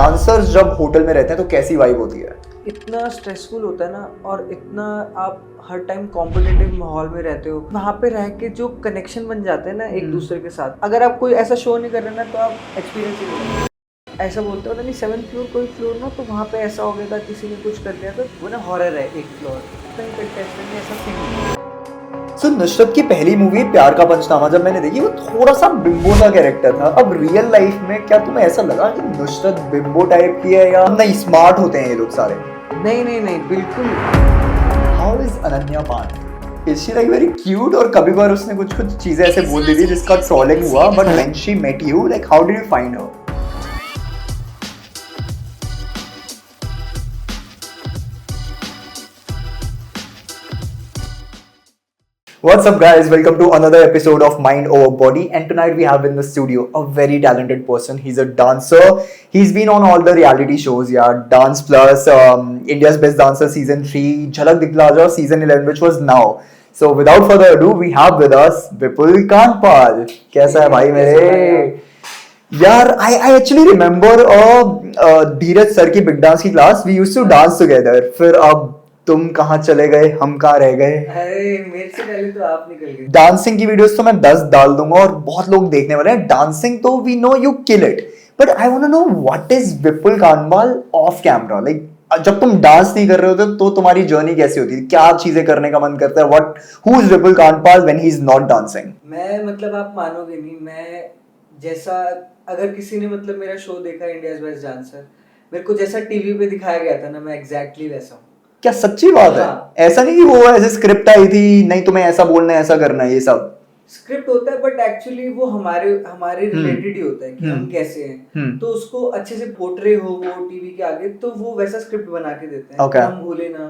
Dancers जब hotel में रहते हैं तो कैसी वाइब होती है? इतना स्ट्रेसफुल होता है ना, और इतना आप हर टाइम कॉम्पिटिटिव माहौल में रहते हो, वहाँ पे रह के जो कनेक्शन बन जाते हैं ना एक दूसरे के साथ, अगर आप कोई ऐसा शो नहीं कर रहे ना तो आप एक्सपीरियंस ही नहीं करते। ऐसा बोलते हो ना, नहीं 7th फ्लोर कोई फ्लोर ना, तो वहाँ पे ऐसा हो गया था, किसी ने कुछ कर दिया तो वो ना हॉरर है एक फ्लोर, कहीं कंटेस्टेंट ने ऐसा फील। सो नुसरत की पहली मूवी प्यार का पंचनामा जब मैंने देखी, वो थोड़ा सा बिम्बो सा कैरेक्टर था। अब रियल लाइफ में क्या तुम्हें ऐसा लगा कि नुसरत बिम्बो टाइप की है या नहीं स्मार्ट होते हैं ये लोग सारे? नहीं नहीं नहीं, बिल्कुल। हाउ इज अनन्या पान? Is she like very cute? और कभी बार उसने कुछ कुछ चीजें ऐसे बोल दी थी जिसका ट्रोलिंग हुआ, but when she met you, like how did you find her? What's up guys, welcome to another episode of Mind Over Body, and tonight we have in the studio a very talented person. He's a dancer. He's been on all the reality shows, yeah, Dance Plus, India's Best Dancer Season 3, Jhalak Dikhla Ja Season 11, which was now. So without further ado, we have with us Vipul Kanpal. कैसा है भाई मेरे? यार, I actually remember Dheeraj sir की big dance की class. We used to dance together. फिर अब तुम कहाँ चले गए, हम कहाँ रह गए? अरे मेरे से पहले तो आप निकल गए। डांसिंग की वीडियोस तो मैं 10 डाल दूंगा और बहुत लोग देखने वाले हैं. डांसिंग तो we know you kill it, but I want to know what is Vipul Kandpal off camera. Like जब तुम डांस नहीं कर रहे होते तो तुम्हारी जर्नी कैसी होती है? क्या चीजें करने का मन करता है? What, who is Vipul Kandpal when he is not dancing? मैं मतलब आप मानोगे नहीं, मैं जैसा, अगर किसी ने मतलब मेरा शो देखा इंडियाज बेस्ट डांसर, मेरे को जैसा टीवी पे दिखाया गया था ना, मैं एग्जैक्टली वैसा हूँ। क्या सच्ची बात है? हाँ। ऐसा नहीं कि वो ऐसे स्क्रिप्ट आई थी, नहीं तुम्हें ऐसा बोलना है, ऐसा करना है, ये सब स्क्रिप्ट होता है, बट एक्चुअली वो हमारे हमारे रिलेटेड ही होता है कि हम कैसे हैं। तो उसको अच्छे से पोर्ट्रे हो वो टीवी के आगे, तो वो वैसा स्क्रिप्ट बना के देते हैं कि हम भूले ना,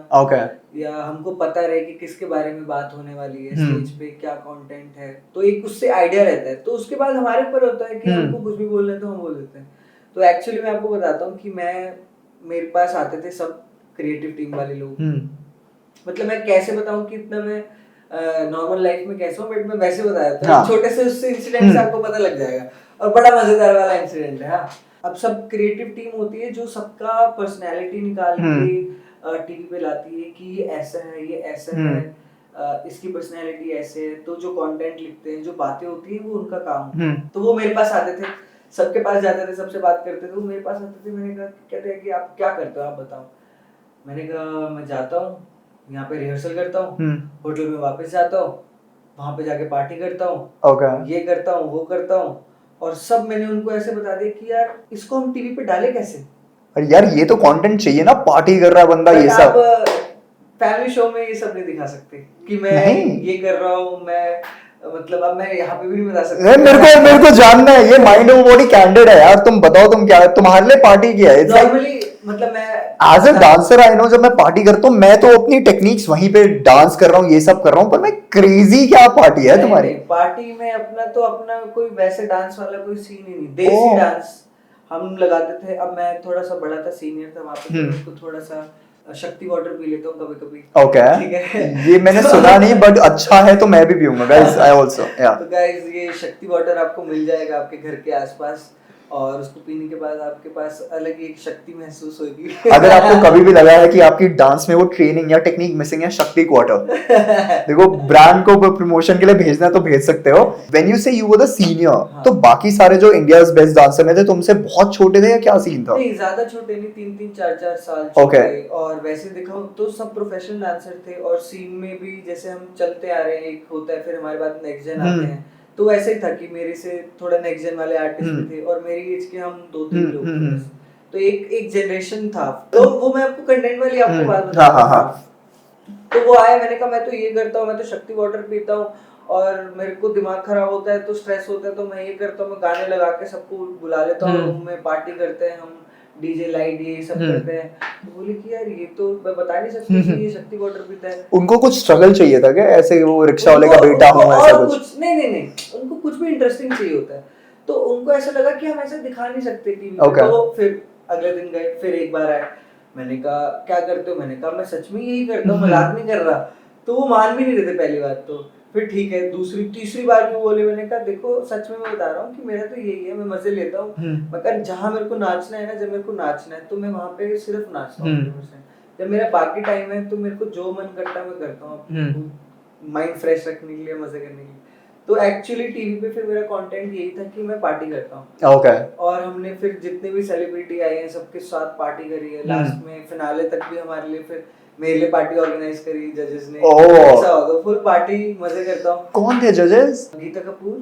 या हमको पता रहे कि किसके बारे में बात होने वाली है, स्टेज पे क्या कंटेंट है, तो एक उससे आइडिया रहता है। तो उसके बाद हमारे ऊपर होता है कि हमको कुछ भी बोलना है तो हम बोल देते हैं। तो एक्चुअली मैं आपको बताता हूँ कि मेरे पास आते थे सब क्रिएटिव टीम वाले लोग। मतलब मैं कैसे बताऊं कि इतना मैं नॉर्मल लाइफ में कैसा हूं, बट मैं वैसे बताया था। हाँ। छोटे से उससे इंसिडेंट से आपको पता लग जाएगा, और बड़ा मजेदार वाला इंसिडेंट है। हाँ, अब सब क्रिएटिव टीम होती है जो सबका पर्सनालिटी निकाल के टीवी पे लाती है कि ये ऐसा है, ये ऐसा है, इसकी पर्सनालिटी ऐसे है। तो जो कंटेंट लिखते हैं, जो बातें होती है, वो उनका काम। तो वो मेरे पास आते थे, सबके पास जाते थे, सबसे बात करते थे। वो मेरे पास आते थे, मैंने कहा, कहते हैं कि आप क्या करते हो, आप बताओ। मैंने कहा मैं जाता हूँ, यहाँ पे रिहर्सल करता हूँ, होटल में वापस जाता हूँ, वहाँ पे जाके पार्टी करता हूँ, ये करता हूँ, वो करता हूँ। और सब मैंने उनको ऐसे बता दिया कि यार इसको हम टीवी पे डाले कैसे। अरे यार, ये तो कंटेंट चाहिए ना, पार्टी कर रहा है बंदा, ये सब। फैमिली शो में ये सब नहीं दिखा सकते कि मैं ये कर रहा हूँ। मैं मतलब अब मैं यहाँ पे भी नहीं बता सकता। मेरे को जानना है, ये माइंड ओवर बॉडी कैंडिड है यार। तुम बताओ, तुम क्या तुम्हारे लिए पार्टी किया है? नॉर्मली मतलब मैं as a dancer I know, जब मैं पार्टी करता हूँ मैं तो अपनी टेक्निक्स वहीं पे डांस कर रहा हूँ, ये सब कर रहा हूँ, पर मैं क्रेजी क्या पार्टी है तुम्हारी? पार्टी में अपना कोई वैसे डांस वाला कोई सीन ही नहीं, देसी डांस हम लगाते थे। अब मैं थोड़ा सा बड़ा था, सीनियर था वहाँ पे, तो उसको थोड़ा सा शक्ति वाटर पी लेता हूँ कभी कभी। ठीक है, ये मैंने सुना नहीं, बट अच्छा है तो मैं भी पीऊंगा गाइस, आई आल्सो। तो गाइस, ये शक्ति वाटर आपको मिल जाएगा आपके घर के आसपास, और उसको पीने के बाद आपके पास अलग ही एक शक्ति महसूस होगी। अगर आपको कभी भी लगा है कि आपकी डांस में वो ट्रेनिंग या टेक्निक मिसिंग है, शक्ति क्वार्टर देखो, ब्रांड को प्रमोशन के लिए भेजना तो भेज सकते हो। व्हेन यू से यू वर द सीनियर, तो बाकी सारे जो इंडियाज बेस्ट डांसर में थे, तुमसे बहुत छोटे थे या क्या सीन था? नहीं, ज्यादा छोटे नहीं, 3-3 4-4 साल छोटे। और वैसे दिखाऊं तो सब प्रोफेशनल डांसर थे, और सीन में भी जैसे हम चलते आ रहे हैं, एक होता है, फिर हमारे बाद नेक्स्ट जन आते हैं। तो ऐसे ही था कि मेरे से थोड़ा नेक्स्ट जन वाले आर्टिस्ट भी थे, और मेरी एज के हम 2-3 लोग थे बस। तो एक जनरेशन था। तो वो मैं आपको कंटेंट वाली आपको बात बता रहा हूं। तो वो आया, मैंने कहा मैं तो ये करता हूँ, मैं तो शक्ति वाटर पीता हूँ, और मेरे को दिमाग खराब होता है तो स्ट्रेस होता है, तो मैं ये करता हूँ, मैं गाने लगा के सबको बुला लेता हूँ रूम में, पार्टी करते हैं हम, डीजे लाइट ये सब करते हैं। तो बोले कि यार ये तो मैं बता नहीं सकती कि ये शक्ति वाटर पीता है। उनको कुछ स्ट्रगल चाहिए था क्या, ऐसे वो रिक्शा वाले का बेटा हूँ ऐसा कुछ? नहीं, उनको कुछ भी इंटरेस्टिंग चाहिए होता है। तो उनको ऐसा लगा कि हम ऐसे दिखा नहीं सकते टीवी पे। तो फिर अगले दिन गए, फिर एक बार आए, मैंने कहा क्या करते हो, मैंने कहा मैं सच में यही करता हूँ, मजाक नहीं कर रहा। तो वो मान भी नहीं रहे थे पहली बात। तो फिर ठीक है, दूसरी तीसरी बार भी बोले, मैंने कहा देखो सच में मैं बता रहा हूँ कि मेरा तो यही है, मैं मजे लेता हूँ, मगर जहाँ मेरे को नाचना है ना, जब मेरे को नाचना है तो मैं वहाँ पे सिर्फ नाचता हूँ 100%। जब मेरा बाकी टाइम है तो मेरे को जो मन करता है मैं करता हूँ, माइंड फ्रेश रखने के लिए, मजे करने के लिए। तो एक्चुअली टीवी पे फिर मेरा कंटेंट यही था कि मैं पार्टी करता हूँ। ओके। और हमने फिर जितने भी सेलिब्रिटी आए हैं सबके साथ पार्टी करी है, लास्ट में फिनाले तक भी हमारे लिए फिर मेरे लिए पार्टी ऑर्गेनाइज करी जजेस ने। ऐसा होगा, फुल पार्टी, मजे करता हूँ। कौन थे जजेस? गीता कपूर,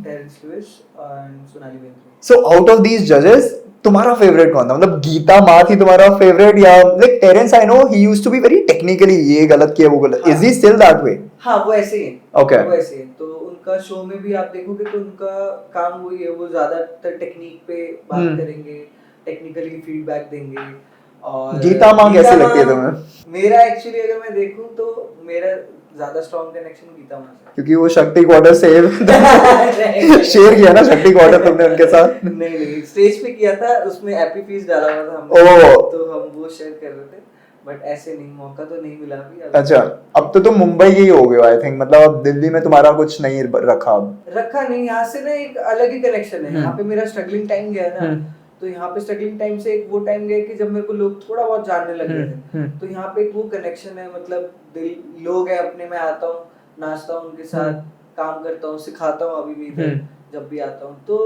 टेरेंस लुइस और Sonali Bendre. So out of these जजेस तुम्हारा फेवरेट कौन था? मतलब गीता माँ थी तुम्हारा फेवरेट, या like Terence I know he used to be very technically, ये गलत किया वो गलत, is he still that way? हाँ वो ऐसे ही है। ओके। वो ऐसे ही है। तो उनका शो में भी आप देखोगे तो उनका काम वही है, वो ज्यादातर टेक्निक पे बात करेंगे, टेक्निकली फीडबैक देंगे। और गीता माँ कैसे लगती है तुम्हें? मेरा एक्चुअली अगर मैं देखूं तो मेरा ज्यादा स्ट्रॉन्ग कनेक्शन गीता माँ से, क्योंकि वो शक्ति क्वार्टर सेव शेयर किया ना शक्ति क्वार्टर तुमने उनके साथ? नहीं स्टेज पे किया था, उसमें एपी पीस डाला हुआ था हमने, तो हम वो शेयर कर रहे थे, बट ऐसे नहीं, मौका तो नहीं मिला अभी। अच्छा, अब तो तुम मुंबई ही हो गए आई थिंक, मतलब अब दिल्ली में तुम्हारा कुछ नहीं रखा नहीं, यहाँ से ना एक अलग ही कनेक्शन है। यहाँ पे मेरा स्ट्रगलिंग टाइम गया ना, तो यहाँ पे स्ट्रगलिंग टाइम से एक वो टाइम गया कि जब मेरे को लोग थोड़ा बहुत जानने लग गए थे, तो यहाँ पे एक वो कनेक्शन है, मतलब लोग हैं अपने, मैं आता हूँ, नाचता हूँ उनके साथ, काम करता हूँ, सिखाता हूँ अभी भी जब भी आता हूँ, तो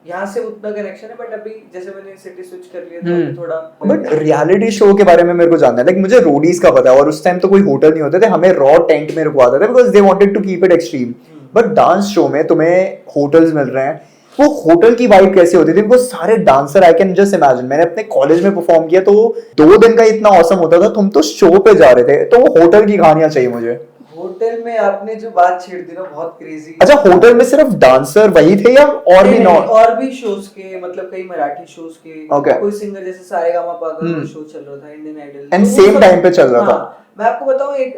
यहाँ से उतना कनेक्शन है। बट अभी जैसे मैंने सिटी स्विच कर लिया तो अभी थोड़ा। बट रियलिटी शो के बारे में मेरे को जानना है, लाइक मुझे रोडीज का पता है, और उस टाइम तो कोई होटल नहीं होते थे, हमें रॉ टेंट में रुकवाते थे because they wanted to keep it extreme. But dance show में तुम्हें होटल्स मिल रहे हैं, वो होटल की वाइब कैसे होती थी? बिकॉज सारे dancer, I can just imagine, मैंने अपने कॉलेज में परफॉर्म किया तो 2 दिन का इतना औसम होता था, तुम तो शो पे जा रहे थे, तो होटल की कहानियां चाहिए मुझे। होटल में आपने जो बात छेड़ दी ना, बहुत क्रेजी। अच्छा, होटल में सिर्फ डांसर वही थे या और भी? और भी शोज के, मतलब कई मराठी शोज के, कोई सिंगर जैसे सारेगामापा का शो चल रहा था, Indian Idol, and same time पे चल रहा था। मैं आपको बताऊं, एक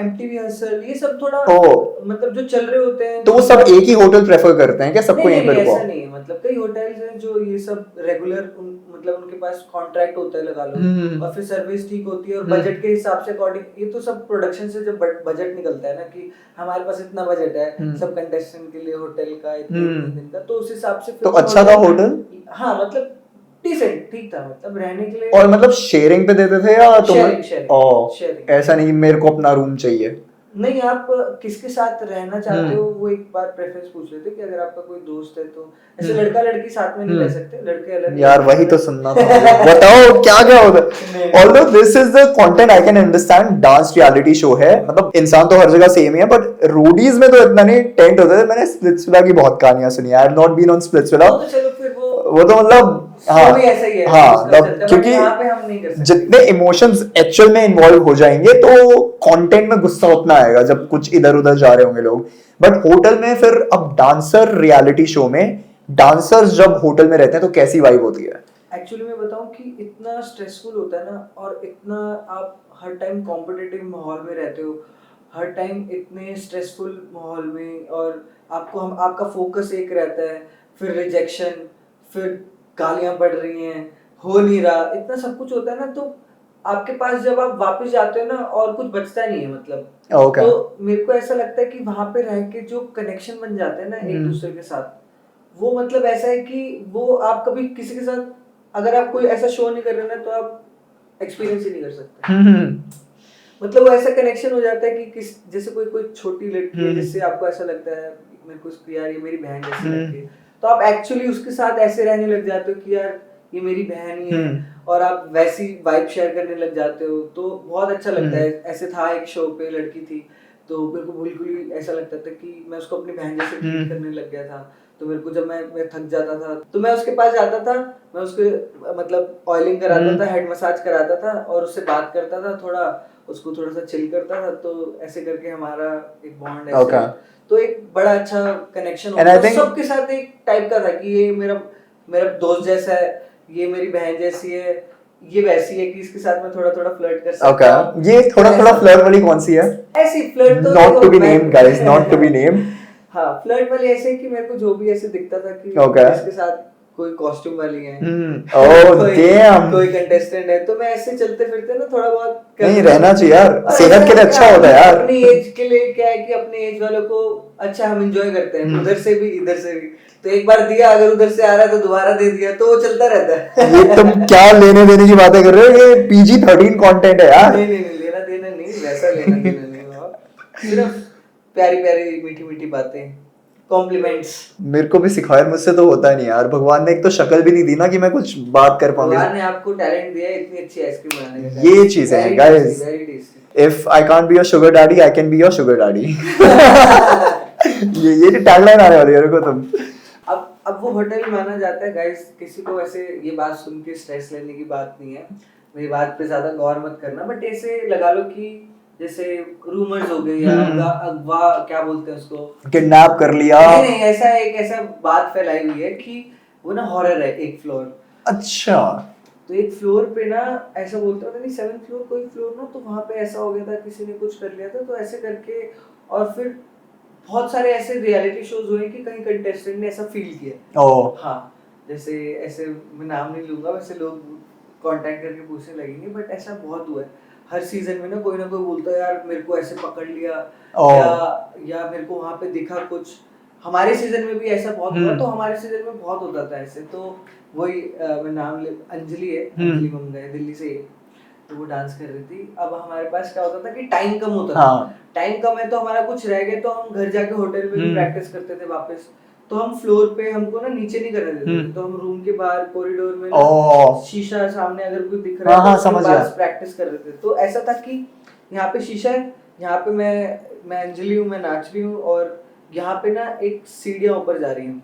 एमटीवी हसल, ये सब थोड़ा मतलब जो चल रहे होते हैं, तो वो सब एक ही होटल प्रेफर करते हैं क्या? सबको यहीं पे रुको? ऐसा नहीं है, मतलब कई होटल्स हैं जो ये सब रेगुलर, मतलब उनके पास कॉन्ट्रैक्ट होता है, लगा लो, और फिर सर्विस ठीक होती है, और बजट के हिसाब से अकॉर्डिंग, ये तो सब प्रोडक्शन से जब बजट निकलता है ना कि हमारे पास इतना बजट है सब कंटेस्टेंट के लिए होटल का, इतने दिन का, तो उस हिसाब से। तो अच्छा था होटल? हाँ, मतलब डिसेंट, ठीक था, मतलब रहने के लिए। और मतलब शेयरिंग पे देते थे या तुम्हें? शेयरिंग। ऐसा नहीं मेरे को अपना रूम चाहिए? नहीं, आप किसके साथ रहना चाहते हो वो एक बार प्रेफरेंस पूछ लेते, कि अगर आपका कोई दोस्त है तो ऐसे लड़का लड़की साथ में नहीं रह सकते, लड़के अलग। यार वही तो सुनना था बताओ क्या क्या होता है? Although this is the content I can understand, dance reality show है, मतलब इंसान तो हर जगह सेम ही है, बट रोडीज में तो इतना नहीं टेंट होता है। मैंने स्प्लिट्सविला की बहुत कहानियां सुनी, I have not been on Splitsvilla, वो तो मतलब क्योंकि जितने इमोशंस एक्चुअल में इन्वॉल्व हो जाएंगे तो कंटेंट में गुस्सा उतना आएगा जब कुछ इधर उधर जा रहे होंगे लोग। बट होटल में फिर, अब डांसर रियलिटी शो में डांसर्स जब होटल में रहते हैं तो कैसी वाइब होती है? एक्चुअली मैं बताऊं कि इतना स्ट्रेसफुल होता है ना, और इतना आप हर टाइम कॉम्पिटिटिव माहौल में रहते हो, हर टाइम इतने स्ट्रेसफुल माहौल में, और आपका फोकस एक रहता है, फिर रिजेक्शन, फिर गालियां पड़ रही हैं, हो नहीं रहा, इतना सब कुछ होता है ना, तो आपके पास जब आप वापस जाते हो ना, और कुछ बचता नहीं है, मतलब तो मेरे को ऐसा लगता है कि वहां पे रह के जो कनेक्शन बन जाते हैं ना एक दूसरे के साथ, वो मतलब ऐसा है कि वो आप कभी किसी के साथ, अगर आप कोई ऐसा शो नहीं कर रहे ना, तो आप एक्सपीरियंस ही नहीं कर सकते। मतलब वो ऐसा कनेक्शन हो जाता है कि जैसे कोई छोटी लड़की है जिससे आपको ऐसा लगता है, मेरे को यार ये मेरी बहन जैसी लगती है, तो आप एक्चुअली उसके साथ ऐसे रहने लग जाते हो कि यार ये मेरी बहन ही है, और आप वैसी वाइब शेयर करने लग जाते हो, तो बहुत अच्छा लगता है। ऐसे था एक शो पे लड़की थी, तो मेरे को बिल्कुल ही ऐसा लगता था कि मैं उसको अपनी बहन जैसे ट्रीट करने लग गया था। तो मेरे को जब मैं थक जाता था तो मैं उसके पास जाता था, मैं उसके मतलब ऑयलिंग कराता था, हेड मसाज कराता था, और उससे बात करता था, थोड़ा उसको थोड़ा सा चिल करता था, तो ऐसे करके हमारा एक बॉन्ड है। तो एक बड़ा अच्छा कनेक्शन होता है सबके साथ, एक टाइप का था कि ये मेरा दोस्त जैसा है, ये मेरी बहन जैसी है, ये वैसी है कि इसके साथ मैं थोड़ा थोड़ा फ्लर्ट कर सकता हूं। ये थोड़ा फ्लर्ट वाली कौन सी है? ऐसी फ्लर्ट तो not to be named guys, not to be named. हाँ, फ्लर्ट वाली ऐसे कि मेरे को जो भी ऐसे दिखता था कि इसके साथ कोई कॉस्ट्यूम वाली है, कोई कंटेस्टेंट है, तो मैं ऐसे चलते फिरते ना थोड़ा बहुत नहीं रहना चाहिए यार, सेहत के लिए अच्छा होता है यार। अपनी एज के लिए क्या है कि अपने एज वालों को अच्छा हम एंजॉय करते हैं, उधर से भी इधर से भी। तो एक बार दिया, अगर उधर से आ रहा है तो दोबारा दे दिया, तो वो चलता रहता है। ये तुम क्या लेने देने की बातें कर रहे हो, ये PG-13 कंटेंट है यार। नहीं लेना देना नहीं, वैसा लेना देना नहीं हुआ, सिर्फ प्यारी प्यारी मीठी मीठी बातें, कॉम्प्लीमेंट्स। मेरे को भी सिखाया, मुझसे तो होता नहीं यार। भगवान ने एक तो शक्ल भी नहीं दी ना कि मैं कुछ बात कर पाऊंगा। भगवान ने आपको टैलेंट दिया है इतनी अच्छी आइसक्रीम बनाने का। ये चीजें हैं guys, if I can't be your sugar daddy, I can be your sugar daddy. ये टैगलाइन आने वाली है, रुको तुम। अब वो होटल माना जाता है गाइस, किसी को ऐसे ये बात सुन के स्ट्रेस लेने की बात नहीं है, मेरी बात पे ज्यादा गौर मत करना, बट ऐसे लगा लो कि जैसे रूमर्स हो गए या अगवा क्या बोलते हैं उसको, किडनैप कर लिया। नहीं ऐसा बात फैलाई हुई है कि वो ना हॉरर है एक फ्लोर। अच्छा। तो एक फ्लोर पे ना ऐसा बोलते हैं नहीं, 7th फ्लोर कोई फ्लोर ना, तो वहाँ पे ऐसा हो गया था, किसी ने कुछ कर लिया था, तो ऐसे करके। और फिर बहुत सारे ऐसे रियलिटी शोज हुए कि कहीं कंटेस्टेंट ने ऐसा फील किया। हाँ, जैसे ऐसे मैं नाम नहीं लूंगा, वैसे लोग कांटेक्ट करके पूछने लगेंगे, बट ऐसा बहुत हुआ है हर सीजन में ना कोई बोलता है यार मेरे को ऐसे पकड़ लिया, या मेरे को वहाँ पे दिखा कुछ। हमारे सीजन में भी ऐसा बहुत हुआ, तो हमारे सीजन में बहुत होता था ऐसे। तो वही मैं नाम अंजलि है, अंजलि मंगा है, दिल्ली से, तो वो डांस कर रही थी। अब हमारे पास क्या होता था कि टाइम कम होता था, टाइम कम है तो हमारा कुछ रह गया तो हम घर जाके होटल में भी प्रैक्टिस करते थे वापस। तो हम फ्लोर पे, हमको ना नीचे नहीं करने देते थे, तो हम रूम के बाहर कॉरिडोर में शीशा सामने अगर कोई दिख रहा है तो उसके पास प्रैक्टिस कर रहे थे। तो ऐसा था कि यहाँ पे शीशा है, यहाँ पे मैं अंजलि हूँ, मैं नाच रही हूँ, और यहाँ पे ना एक सीढ़ियाँ ऊपर जा रही हूँ।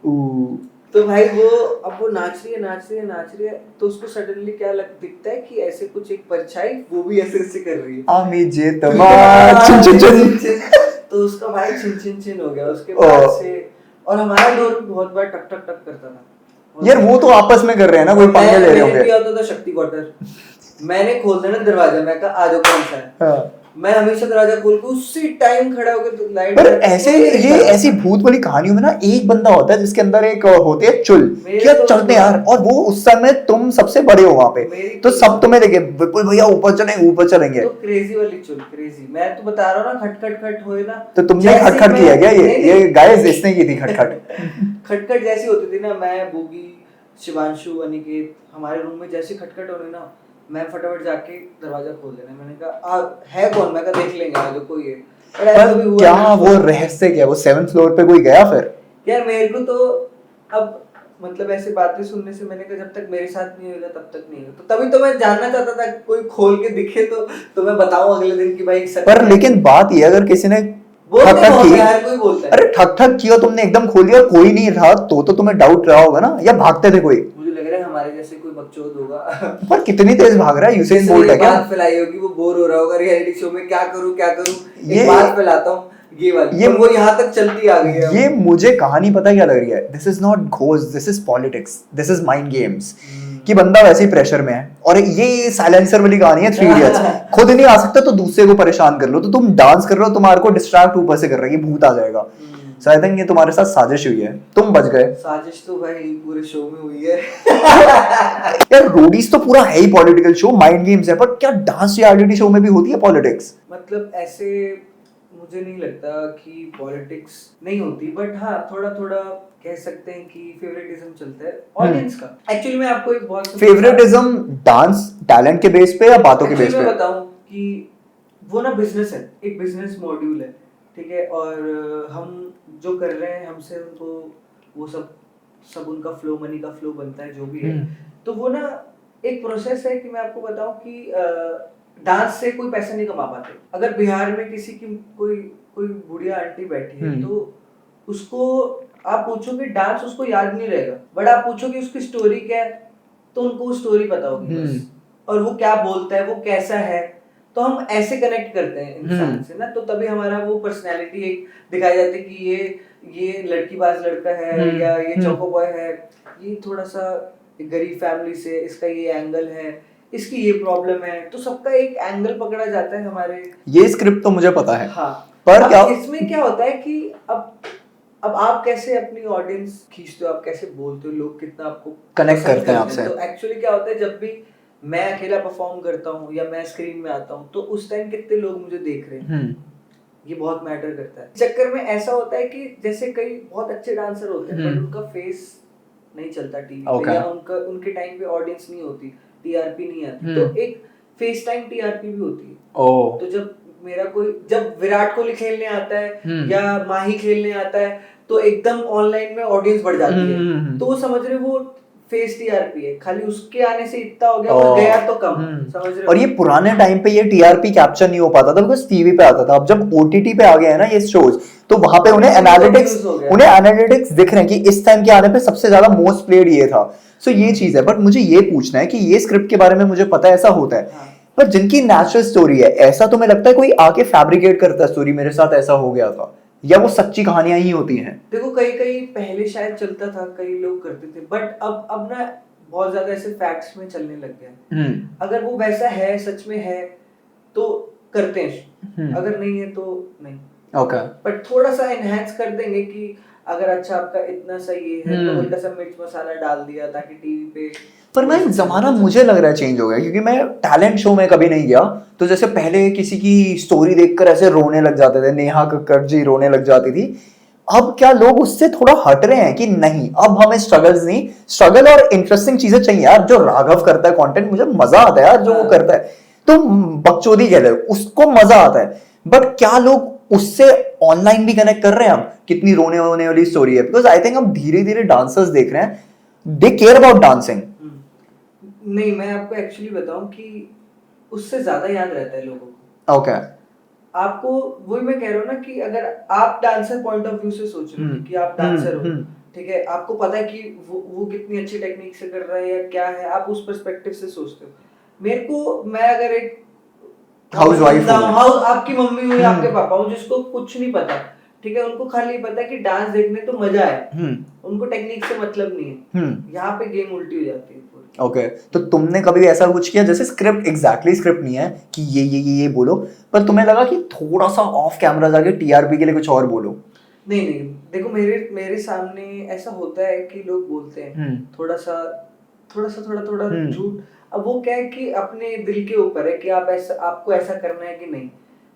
तो भाई अब वो नाच रही है, तो उसको सडनली क्या दिखता है कि ऐसे कुछ एक परछाई वो भी ऐसे कर रही है, तो उसका भाई छिन हो गया उसके बाद से। और हमारा डोर भी बहुत बार टक टक टक करता था यार, वो तो आपस में कर रहे हैं ना, कोई पंगे ले रहे होंगे। मैंने पिया होता था शक्ति वाटर, मैंने खोल देना दरवाजा, मैं कहा आ जाओ कौन सा है। मैं हमेशा दरवाजा खोल के उसी टाइम खड़ा होकर तो लाइट। पर ऐसी भूत वाली कहानियों में ना एक बंदा होता है जिसके अंदर एक होती है चुल, क्या चलते यार, और वो उस समय तुम सबसे बड़े हो वहां पे, तो सब तुम्हें देखे बिल्कुल भैया ऊपर चलेंगे। तो क्रेजी वाली चुल, क्रेजी मैं तो बता रहा हूँ ना, खटखट होए ना। तो तुमने खटखट किया क्या? ये गाइस इसने की थी खटखट। खटखट जैसी होती थी ना, मैं बूगी, शिवांशु, अनिकेत, हमारे रूम में जैसी खटखट होने ना, मैं फटाफट जाके दरवाजा खोल देना। मैंने कहा है कौन, मैं कहा देख लेंगे आज कोई है। पर क्या वो रहस्य क्या, वो 7th फ्लोर पे कोई गया फिर? यार मेरे को तो अब मतलब ऐसे बातें सुनने से मैंने कहा जब तक मेरे साथ नहीं होगा तब तक नहीं होगा, तो तभी तो मैं जानना चाहता था कोई खोल के दिखे तो मैं बताऊं अगले दिन कि भाई सच। पर लेकिन बात ये, अगर किसी ने ठक की, अरे ठक ठक किया, तुमने एकदम खोल दिया, कोई नहीं रहा तो तुम्हें डाउट रहा होगा ना, या भागते थे कोई? मुझे लग रहा है हमारे जैसे कोई बकचोद होगा। पर कितनी तेज भाग रहा है, यूसेन बोल्ट है क्या? बात फैलाई होगी, वो बोर हो रहा होगा रियलिटी शो में, क्या करूं एक बात फैलाता हूं ये वाली, वो यहाँ तक चलती आ गई है। ये मुझे कहानी पता क्या लग रही है, this is not ghost, this is politics, this is mind games. कि बंदा वैसे ही प्रेशर में है, और ये साइलेंसर वाली कहानी है 3 इडियट्स। खुद नहीं आ सकता तो दूसरे को परेशान कर लो, तो तुम डांस कर रहे हो, तुम्हारे को डिस्ट्रैक्ट ऊपर से कर रहा है, भूत आ जाएगा। So I think ये तुम्हारे साथ साजिश हुई है, तुम बच गए। साजिश तो भाई पूरे शो में हुई है। यार रोडीज तो पूरा है ही पॉलिटिकल शो, माइंड गेम्स है, पर क्या डांस रियलिटी शो में भी होती है पॉलिटिक्स? मतलब ऐसे मुझे नहीं लगता कि पॉलिटिक्स नहीं होती, बट हाँ थोड़ा थोड़ा कह सकते हैं कि फेवरेटिज्म चलता है ऑडियंस का। एक्चुअली मैं आपको एक बहुत फेवरेटिज्म डांस टैलेंट के बेस पे या बातों के बेस पे? मैं बताऊं कि वो ना बिजनेस है, एक बिजनेस मॉड्यूल है, ठीक है, और हम जो कर रहे हैं हमसे उनको वो सब उनका फ्लो, मनी का फ्लो बनता है जो भी है। तो वो ना एक प्रोसेस है कि मैं आपको बताऊं कि डांस से कोई पैसा नहीं कमा पाते। अगर बिहार में किसी की कोई बुढ़िया आंटी बैठी है तो उसको आप पूछोगे डांस उसको याद नहीं रहेगा, बट आप पूछोगे उसकी स्टोरी क्या है तो उनको वो स्टोरी पता होगी बस, और वो क्या बोलता है, वो कैसा है। तो हम ऐसे कनेक्ट करते हैं इंसान से ना, तो तभी हमारा वो पर्सनैलिटी एक दिखाई जाती है कि ये लड़कीबाज लड़का है, या ये चौको बॉय है, ये थोड़ा सा गरीब फैमिली से, इसका ये एंगल है, इसकी ये प्रॉब्लम है, तो सबका एक एंगल पकड़ा जाता है हमारे। ये स्क्रिप्ट तो मुझे पता है। हाँ, पर क्या इसमें क्या होता है कि अब अब आप कैसे अपनी ऑडियंस खींचते हो, आप कैसे बोलते हो, लोग कितना आपको कनेक्ट करते हैं आपसे? तो एक्चुअली क्या होता है, जब भी मैं अकेला परफॉर्म करता हूँ या मैं स्क्रीन में आता हूँ, तो उस टाइम कितने लोग मुझे देख रहे हैं, ये बहुत मैटर करता है। चक्कर में ऐसा होता है कि जैसे कई बहुत अच्छे डांसर होते हैं बट उनका फेस नहीं चलता टीवी पे, या उनका उनके टाइम पे ऑडियंस नहीं होती, टीआरपी नहीं आती, तो एक फेस टाइम टीआरपी भी होती है। तो जब विराट कोहली खेलने आता है या माही खेलने आता है, तो एकदम ऑनलाइन में ऑडियंस बढ़ जाती है, तो वो समझ रहे वो फेस टीआरपी है, खाली उसके आने से इतना हो गया और गया तो कम, समझ रहे हो। और ये पुराने टाइम पे ये टीआरपी कैप्चर नहीं हो पाता था बिकॉज टीवी पे आता था। अब जब ओटीटी पे आ गए हैं ना ये शोज, तो वहां पे उन्हें एनालिटिक्स दिख रहे हैं कि इस टाइम के आने पे सबसे ज्यादा मोस्ट प्लेड ये था। सो ये चीज है। बट मुझे ये पूछना है कि ये स्क्रिप्ट के बारे में मुझे पता है ऐसा होता है, पर जिनकी नेचुरल स्टोरी है, ऐसा तो मैं लगता है कोई आके फैब्रिकेट करता है स्टोरी, मेरे साथ ऐसा हो गया था, या वो सच्ची कहानियां ही होती हैं? देखो कई पहले शायद चलता था, कई लोग करते थे, बट अब ना बहुत ज्यादा ऐसे फैक्ट्स में चलने लग गया। अगर वो वैसा है, सच में है, तो करते हैं, अगर नहीं है तो नहीं। ओके। बट थोड़ा सा एनहांस कर देंगे कि अगर अच्छा आपका इतना सही है तो हल्का सा मिर्च मसाला डाल दिया ताकि टीवी पे। पर मैं जमाना मुझे लग रहा है चेंज हो गया, क्योंकि मैं टैलेंट शो में कभी नहीं गया, तो जैसे पहले किसी की स्टोरी देखकर ऐसे रोने लग जाते थे, नेहा कक्कड़ जी रोने लग जाती थी। अब क्या लोग उससे थोड़ा हट रहे हैं कि नहीं, अब हमें स्ट्रगल और इंटरेस्टिंग चीजें चाहिए यार। जो राघव करता है कंटेंट, मुझे मजा आता है यार जो वो करता है, तो बकचोदी कह ले उसको मजा आता है। बट क्या लोग उससे ऑनलाइन भी कनेक्ट कर रहे हैं? अब कितनी रोने होने वाली स्टोरी है, बिकॉज आई थिंक अब धीरे धीरे डांसर्स देख रहे हैं, दे केयर अबाउट डांसिंग। नहीं, मैं आपको एक्चुअली बताऊं कि उससे ज्यादा याद रहता है लोगों को। ओके। आपको वही मैं कह रहा हूँ ना कि अगर आप डांसर पॉइंट ऑफ व्यू से सोच रहे हो कि आप डांसर हो, ठीक है, आपको पता है कि वो कितनी अच्छी टेक्निक से कर रहा है या क्या है, आप उस पर्सपेक्टिव से सोचते हो। मैं अगर एक हाउसवाइफ हूं, आपकी मम्मी हो या आपके पापा हो जिसको कुछ नहीं पता, ठीक है, उनको खाली पता है कि डांस देखने तो मजा है, उनको टेक्निक से मतलब नहीं है, यहाँ पे गेम उल्टी हो जाती है। ओके तो तुमने कभी ऐसा कुछ किया, जैसे स्क्रिप्ट एग्जैक्टली स्क्रिप्ट नहीं है कि ये बोलो, पर तुम्हें लगा कि थोड़ा सा ऑफ कैमरा जाके टीआरपी के लिए कुछ और बोलो? नहीं, देखो मेरे सामने ऐसा होता है कि लोग बोलते हैं थोड़ा थोड़ा झूठ। अब वो क्या है कि अपने दिल के ऊपर है कि आपको ऐसा करना है कि नहीं।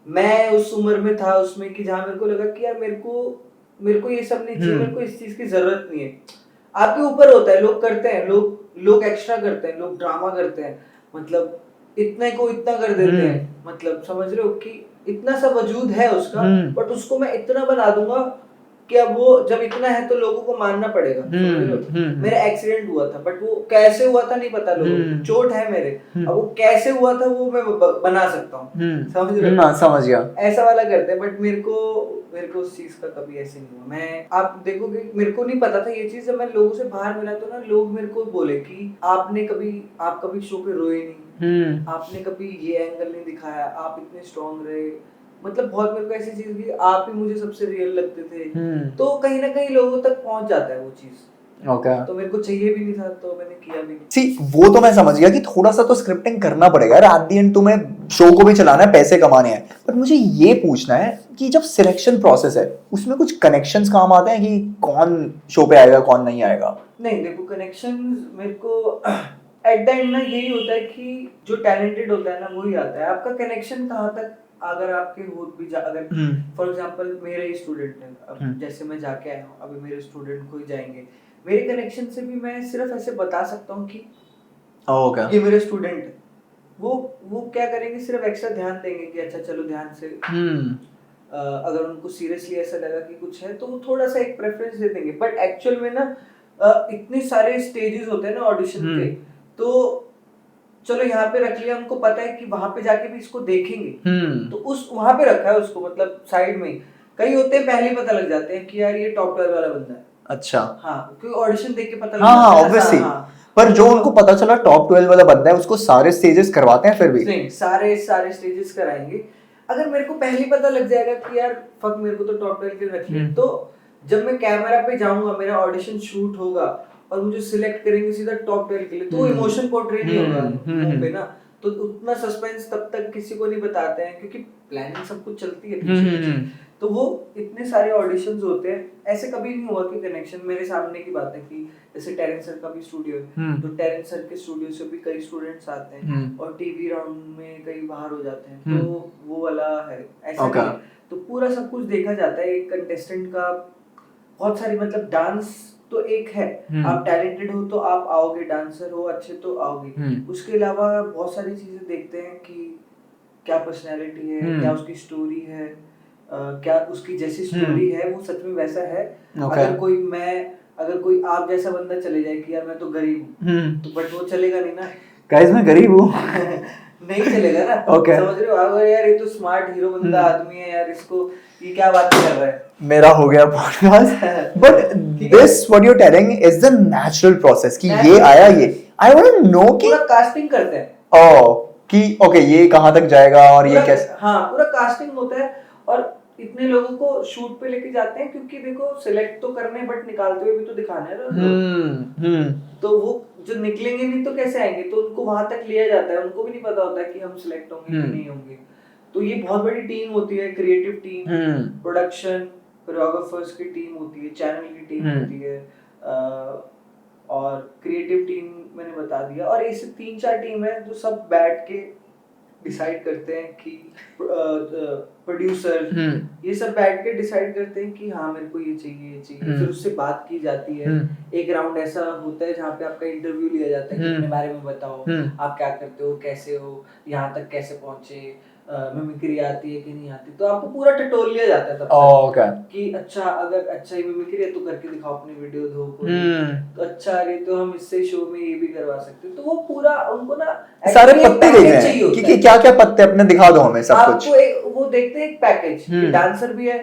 मैं उस उम्र में था उसमें कि जहाँ मेरे को लगा कि यार मेरे को ये सब नहीं चाहिए, मेरे को इस चीज की जरूरत नहीं है। आपके ऊपर होता है, लोग करते हैं, लोग एक्स्ट्रा करते हैं, लोग ड्रामा करते हैं, मतलब इतने को इतना कर देते हैं, मतलब समझ रहे हो कि इतना सा वजूद है उसका, बट उसको मैं इतना बना दूंगा कि अब वो जब इतना है तो लोगों को मानना पड़ेगा। मेरा एक्सीडेंट हुआ था, बट वो कैसे हुआ था नहीं पता लोगों को, चोट है मेरे, अब वो कैसे हुआ था वो मैं बना सकता हूँ, समझ रहे हो? समझ गया। ऐसा वाला करते हैं, बट मेरे को उस चीज का कभी ऐसे नहीं हुआ। आप देखोगे मेरे को नहीं पता था ये चीज, जब मैं लोगों से बाहर मिला तो ना लोग मेरे को बोले कि आप कभी शो पे रोए नहीं, आपने कभी ये एंगल नहीं दिखाया, आप इतने स्ट्रॉन्ग रहे, मतलब बहुत मेरे को ऐसी चीज की आप ही मुझे सबसे रियल लगते थे। तो कहीं ना कहीं लोगों तक पहुंच जाता है वो चीज। तो मेरे को चाहिए भी नहीं था, तो मैंने किया भी नहीं। सी वो तो मैं समझ गया कि थोड़ा सा तो स्क्रिप्टिंग करना पड़ेगा यार, एट द एंड तुम्हें शो को भी चलाना है, पैसे कमाने हैं। बट मुझे ये पूछना है कि जब सिलेक्शन प्रोसेस है उसमें कुछ कनेक्शंस काम आते हैं कि कौन शो पे आएगा कौन नहीं आएगा? नहीं, देखो कनेक्शंस मेरे को एट द एंड ना यही होता है कि जो टैलेंटेड होता है ना वही आता है। आपका कनेक्शन कहाँ तक अगर आपके हो भी अगर फॉर एग्जांपल मेरे स्टूडेंट हैं, अब जैसे मैं जाके आया हूँ, अभी मेरे स्टूडेंट कोई जाएंगे, मेरे कनेक्शन से भी मैं सिर्फ ऐसे बता सकता हूँ कि ये मेरे स्टूडेंट है। वो क्या करेंगे, सिर्फ एक्स्ट्रा ध्यान देंगे कि अच्छा चलो ध्यान से, अगर उनको सीरियसली ऐसा लगा कि कुछ है तो वो थोड़ा सा एक प्रेफरेंस दे देंगे। बट एक्चुअल में ना इतने सारे स्टेजेस होते हैं ना ऑडिशन के, तो चलो यहाँ पे रख लिया, उनको पता है कि वहां पे जाके भी इसको देखेंगे, तो उस वहां पे रखा है उसको, मतलब साइड में। कई होते हैं पहले ही पता लग जाते हैं कि यार ये टॉप 12 वाला बंदा है। अच्छा हाँ, क्योंकि ऑडिशन देख के पता लग जाता है ऑब्वियसली। पर जो उनको पता चला टॉप 12 वाला बंदा है उसको सारे स्टेजेस करवाते हैं फिर भी? नहीं, सारे स्टेजेस कराएंगे। अगर मेरे को पहले ही पता लग जाएगा कि यार फक मेरे को तो टॉप 12 के रख लिया, तो जब मैं कैमरा पे जाऊंगा, मेरा ऑडिशन शूट होगा और मुझे सिलेक्ट करेंगे सीधा टॉप 12 के लिए, तो इमोशन पोर्ट्रे नहीं होगा मुंह पे ना, तो उतना सस्पेंस तब तक किसी को नहीं बताते हैं, क्योंकि प्लानिंग सब कुछ चलती है पीछे। तो वो इतने सारे ऑडिशंस होते हैं, ऐसे कभी नहीं हुआ कि कनेक्शन, मेरे सामने की बात है कि जैसे टेरेंस सर का भी स्टूडियो है, तो टेरेंस सर के स्टूडियो से भी कई स्टूडेंट्स आते हैं और टीवी राउंड में कई बाहर हो जाते हैं, तो वो वाला है, ऐसा नहीं है। तो पूरा सब कुछ देखा जाता है एक कंटेस्टेंट का, बहुत सारी, मतलब डांस तो एक है, आप टैलेंटेड हो तो आप आओगे, डांसर हो अच्छे तो आओगे, उसके अलावा बहुत सारी चीजें देखते हैं कि क्या पर्सनैलिटी है, क्या उसकी स्टोरी है, क्या उसकी जैसी स्टोरी है वो सच में वैसा है। अगर कोई आप जैसा बंदा चले जाए कि यार मैं तो गरीब हूँ, तो बट वो चलेगा नहीं ना। गाइस मैं गरीब हूँ नहीं चलेगा ना। समझ रहे हो, अगर यार ये तो स्मार्ट हीरो बंदा आदमी है यार, इसको ये क्या बात कर रहा है। मेरा हो गया podcast, but this what you are telling is the natural process कि ये आया, ये आई वांट टू नो कि पूरा कास्टिंग करते हैं, कि ओके ये कहाँ तक जाएगा और ये कैसे, हाँ पूरा कास्टिंग होता है और इतने लोगों को शूट पे लेके जाते हैं, क्योंकि देखो सिलेक्ट तो करने बट निकालते हुए भी तो दिखाना है ना। तो वो जो निकलेंगे नहीं तो कैसे आएंगे, तो उनको वहां तक लिया जाता है, उनको भी नहीं पता होता है कि हम सिलेक्ट होंगे कि नहीं होंगे। तो ये बहुत बड़ी टीम होती है, क्रिएटिव टीम, प्रोडक्शन, कोरियोग्राफर्स की टीम होती है, चैनल की टीम होती है, और क्रिएटिव टीम मैंने बता दिया, और ऐसे 3-4 टीम है जो सब बैठ के डिसाइड करते हैं कि प्रोड्यूसर ये सब बैठ के डिसाइड करते हैं कि हाँ मेरे को ये चाहिए, फिर उससे बात की जाती है। एक राउंड ऐसा होता है जहाँ पे आपका इंटरव्यू लिया जाता है कि अपने बारे में बताओ, आप क्या करते हो, कैसे हो, यहाँ तक कैसे पहुंचे, मिमिक्री आती है कि नहीं आती, तो आपको पूरा ट्यूटोरियल लिया जाता है तब कि अच्छा अगर अच्छा ही मिमिक्री है तो करके दिखाओ अपनी वीडियो दो तो अच्छा अरे तो हम इससे शो में ये भी करवा सकते हैं। तो वो पूरा उनको ना सारे पत्ते देख रहे हैं कि क्या क्या पत्ते अपने दिखा दो हमें सब कुछ। आपको वो देखते हैं एक पैकेज कि डांसर भी है,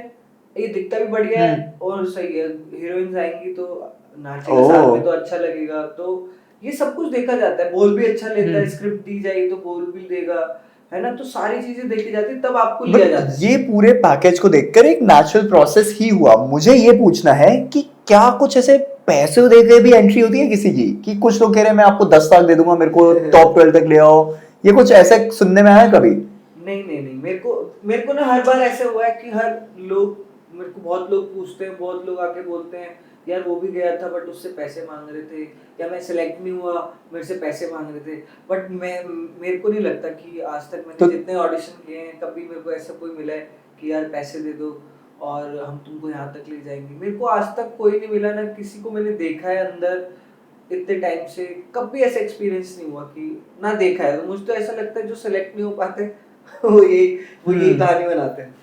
ये दिखता भी बढ़िया है और सही है, हीरोइंस आएंगी तो नाचेगा साथ में तो अच्छा लगेगा, तो ये सब कुछ देखा जाता है। बोल भी अच्छा लेता है, स्क्रिप्ट दी जाएगी तो बोल भी देगा, है ना, तो सारी चीजें देखी जाती है तब आपको लिया जाता है। ये पूरे पैकेज को देखकर एक नेचुरल प्रोसेस ही हुआ। मुझे ये पूछना है कि क्या कुछ ऐसे पैसे देके भी एंट्री होती है किसी की, कि कुछ लोग कह रहे हैं मैं आपको 10 लाख दे दूंगा, मेरे को टॉप 12 तक ले आओ, ये कुछ ऐसे सुनने में आया कभी? नहीं, मेरे को ना हर बार ऐसे हुआ है कि मेरे को बहुत लोग पूछते हैं, बहुत लोग आके बोलते हैं यार वो भी गया था बट उससे पैसे मांग रहे थे, या मैं सिलेक्ट नहीं हुआ मेरे से पैसे मांग रहे थे, बट मेरे को नहीं लगता कि आज तक मैंने जितने ऑडिशन किए हैं कभी मेरे को ऐसा कोई मिला है कि यार पैसे दे दो और हम तुमको यहाँ तक ले जाएंगे। मेरे को आज तक कोई नहीं मिला, ना किसी को मैंने देखा है अंदर इतने टाइम से, कभी ऐसा एक्सपीरियंस नहीं हुआ कि ना देखा है। तो मुझे तो ऐसा लगता है जो सिलेक्ट नहीं हो पाते वो यही कहानी बनाते हैं।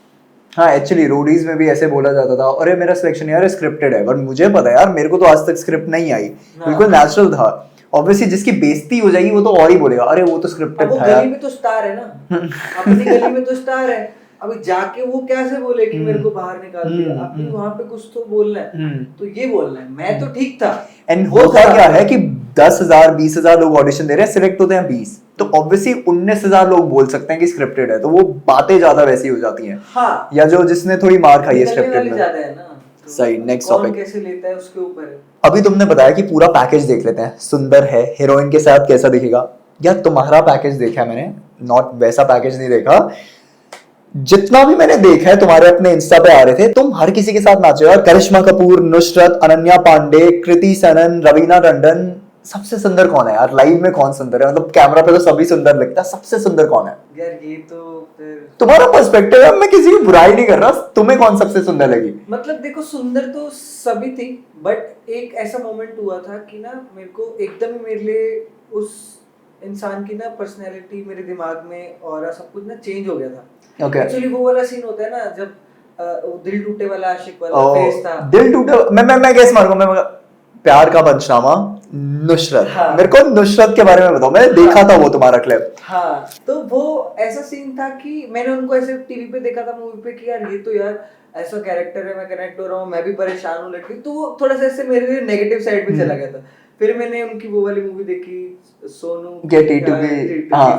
हाँ एक्चुअली रोडीज में भी ऐसे बोला जाता था, अरे मेरा सिलेक्शन यार स्क्रिप्टेड है, बट मुझे पता है यार मेरे को तो आज तक स्क्रिप्ट नहीं आई, बिल्कुल नेचुरल था। ऑब्वियसली जिसकी बेइज्जती हो जाएगी वो तो और ही बोलेगा अरे वो तो स्क्रिप्टेड था यार। गली में तो स्टार है ना, अपनी गली में तो स्टार है, अभी जाके वो कैसे बोले कि मेरे को बाहर निकाल दिया, आपको वहां पे कुछ तो बोलना है, तो ये बोलना है मैं तो ठीक था। एंड होता क्या है कि 10,000 20,000 लोग ऑडिशन दे रहे हैं, सिलेक्ट होते हैं 20, तो ऑब्वियसली 19,000 लोग बोल सकते हैं कि स्क्रिप्टेड है, तो वो बातें ज्यादा वैसी हो जाती हैं। हाँ, या जो जिसने थोड़ी मार खाई है स्क्रिप्टेड में ज्यादा है ना, तो सही। नेक्स्ट टॉपिक कैसे लेता है उसके ऊपर है। अभी तुमने बताया कि पूरा पैकेज देख लेते हैं, सुंदर है, हीरोइन के साथ कैसा दिखेगा। यार तुम्हारा पैकेज देखा है मैंने, नॉट वैसा पैकेज नहीं देखा, जितना भी मैंने देखा है तुम्हारे अपने इंस्टा पे आ रहे थे, तुम हर किसी के साथ नाचे हो। करिश्मा कपूर, नुसरत, अनन्या पांडे, कृति सनन, रवीना टंडन, सबसे सुंदर कौन है यार? लाइव में कौन सुंदर है? मतलब कैमरा पे तो सभी सुंदर लगता है, सबसे सुंदर कौन है यार? ये तो फिर तुम्हारा पर्सपेक्टिव है, मैं किसी की बुराई नहीं कर रहा, तुम्हें कौन सबसे सुंदर लगी? मतलब देखो सुंदर तो सभी थी, बट एक ऐसा मोमेंट हुआ था कि ना मेरे को एकदम ही मेरे लिए उस इंसान की ना पर्सनैलिटी मेरे दिमाग में और सब कुछ ना चेंज हो गया था। एक्चुअली वो वाला सीन होता है ना जब दिल टूटे वाला आशिक वाला फेस था। दिल टूटे, मैं गेस मारूंगा, मैं प्यार का पंचनामा, नुसरत। हाँ। मेरे को नुसरत के बारे में बताओ, मैंने देखा था वो तुम्हारा क्लिप। हाँ, तो वो ऐसा सीन था कि मैंने उनको ऐसे टीवी पे देखा था, मूवी पे, कि यार ये तो यार ऐसा कैरेक्टर है, मैं कनेक्ट हो रहा हूँ, मैं भी परेशान हूँ लड़की, तो वो थोड़ा सा ऐसे मेरे लिए नेगेटिव साइड पे चला गया था। फिर मैंने उनकी वो वाली मूवी देखी, सोनू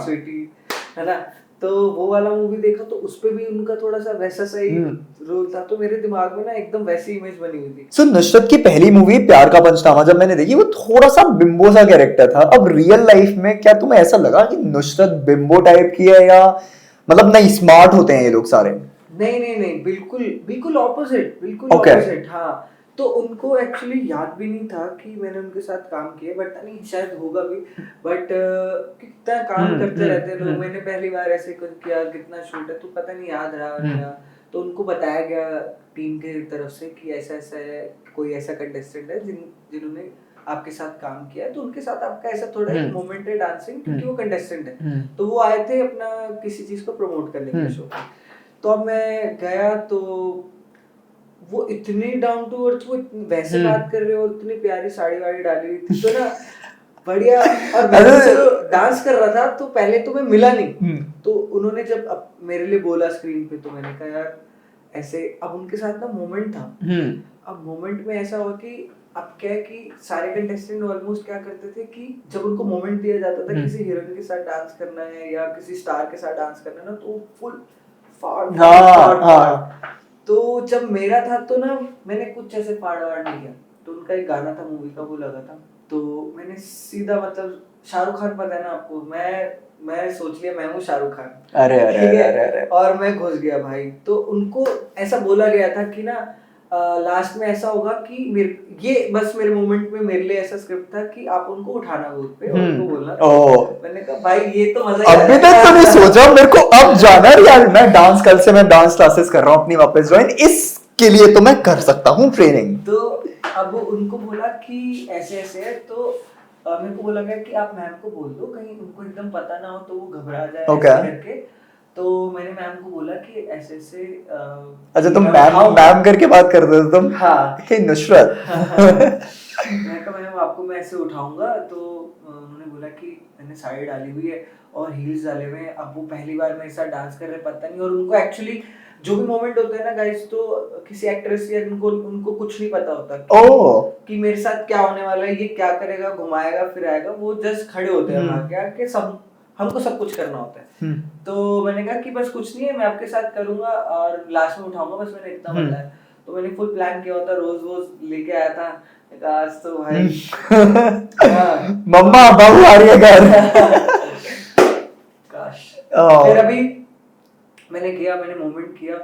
स्वीटी, है ना, तो वो वाला मूवी देखा, तो उसपे भी उनका थोड़ा सा वैसा सही रोल था, तो मेरे दिमाग में ना एकदम वैसी इमेज बनी हुई थी। सो नुसरत की पहली मूवी प्यार का पंचनामा जब मैंने देखी, वो थोड़ा सा बिम्बो सा कैरेक्टर था। अब रियल लाइफ में क्या तुम्हें ऐसा लगा कि नुसरत बिम्बो टाइप की है, या मतलब नहीं स्मार्ट होते हैं ये लोग सारे? नहीं, बिल्कुल बिल्कुल ऑपोजिट, बिल्कुल Okay. ऑपोजिट। हाँ, तो उनको एक्चुअली याद भी नहीं था कि मैंने उनके साथ काम किया, बट नहीं शायद होगा भी, बट कितना काम करते रहते हैं लोग। मैंने पहली बार ऐसे कुछ किया, कितना शूट है तो पता नहीं याद रहा नहीं रहा, तो उनको बताया गया टीम के तरफ से कि ऐसा ऐसा है, कोई ऐसा कंटेस्टेंट है जिन्होंने आपके साथ काम किया है, तो उनके साथ आपका ऐसा थोड़ा एक मोमेंट है डांसिंग, क्योंकि वो कंटेस्टेंट है। तो वो आए थे अपना किसी चीज को प्रमोट करने के शो पे। तो अब मैं गया तो वो इतने डाउन टू अर्थ, वो वैसे बात कर रहे हो, इतनी प्यारी साड़ी वाड़ी डाली हुई थी, तो ना बढ़िया। और मैं चलो डांस कर रहा था, तो पहले तो मैं मिला नहीं, तो उन्होंने जब अब मेरे लिए बोला स्क्रीन पे, तो मैंने कहा यार ऐसे। अब उनके साथ ना मोमेंट था, अब मोमेंट में ऐसा हुआ कि अब क्या है कि सारे कंटेस्टेंट ऑलमोस्ट क्या करते थे कि जब उनको मोमेंट दिया जाता था किसी हीरोइन के साथ डांस करना है या किसी स्टार के साथ डांस करना है ना, तो फुल फाड़। तो जब मेरा था तो ना मैंने कुछ ऐसे फाड़ नहीं किया। तो उनका एक गाना था मूवी का, वो लगा था, तो मैंने सीधा, मतलब शाहरुख खान पता है ना आपको, मैं सोच लिया मैं हूँ शाहरुख खान। अरे और मैं घुस गया भाई। तो उनको ऐसा बोला गया था कि ना लास्ट में ऐसा होगा कि ये बस मेरे मोमेंट में मेरे लिए ऐसा स्क्रिप्ट था कि आप उनको उठाना बूथ पे और उनको बोलना। मैंने कहा भाई ये तो मजा ही अभी तक तो नहीं सोचा मेरे को अब जाना है यार। मैं डांस, कल से मैं डांस क्लासेस कर रहा हूँ अपनी वापस ज्वाइन, इसके लिए तो मैं कर सकता हूँ ट्रेनिंग। तो अब उनको बोला कि ऐसे ऐसे है, तो मेरे को बोला गया कि आप मैम को बोल दो, कहीं उनको एकदम पता ना हो तो वो घबरा जाए ऐसे करके। तो मैंने मैम को बोला कि ऐसे ऐसे अच्छा तुम मैम करके बात कर रहे हो तुम? हाँ। हे नुसरत। मैं कहा मैम आपको मैं ऐसे उठाऊंगा। तो उन्होंने बोला कि मैंने साड़ी डाली हुई है और हील्स डाले हुए हैं, अब वो पहली बार मेरे साथ डांस कर रहे पता नहीं। और उनको एक्चुअली जो भी मोमेंट होता है ना गाइस, तो किसी एक्ट्रेस या उनको कुछ नहीं पता होता कि मेरे साथ क्या होने वाला है, ये क्या करेगा, घुमाएगा फिर आएगा। वो जस्ट खड़े होते हैं वहां क्या कि सब हमको सब कुछ करना होता है। तो मैंने कहा कि बस कुछ नहीं है, मैं आपके साथ करूंगा और लास्ट में उठाऊंगा, बस मैंने इतना बताया। तो मैंने फुल प्लान किया होता, रोज रोज लेके आया था। आज तो भाई मम्मा बहू आ रही है घर। काश। फिर अभी मैंने मोमेंट किया,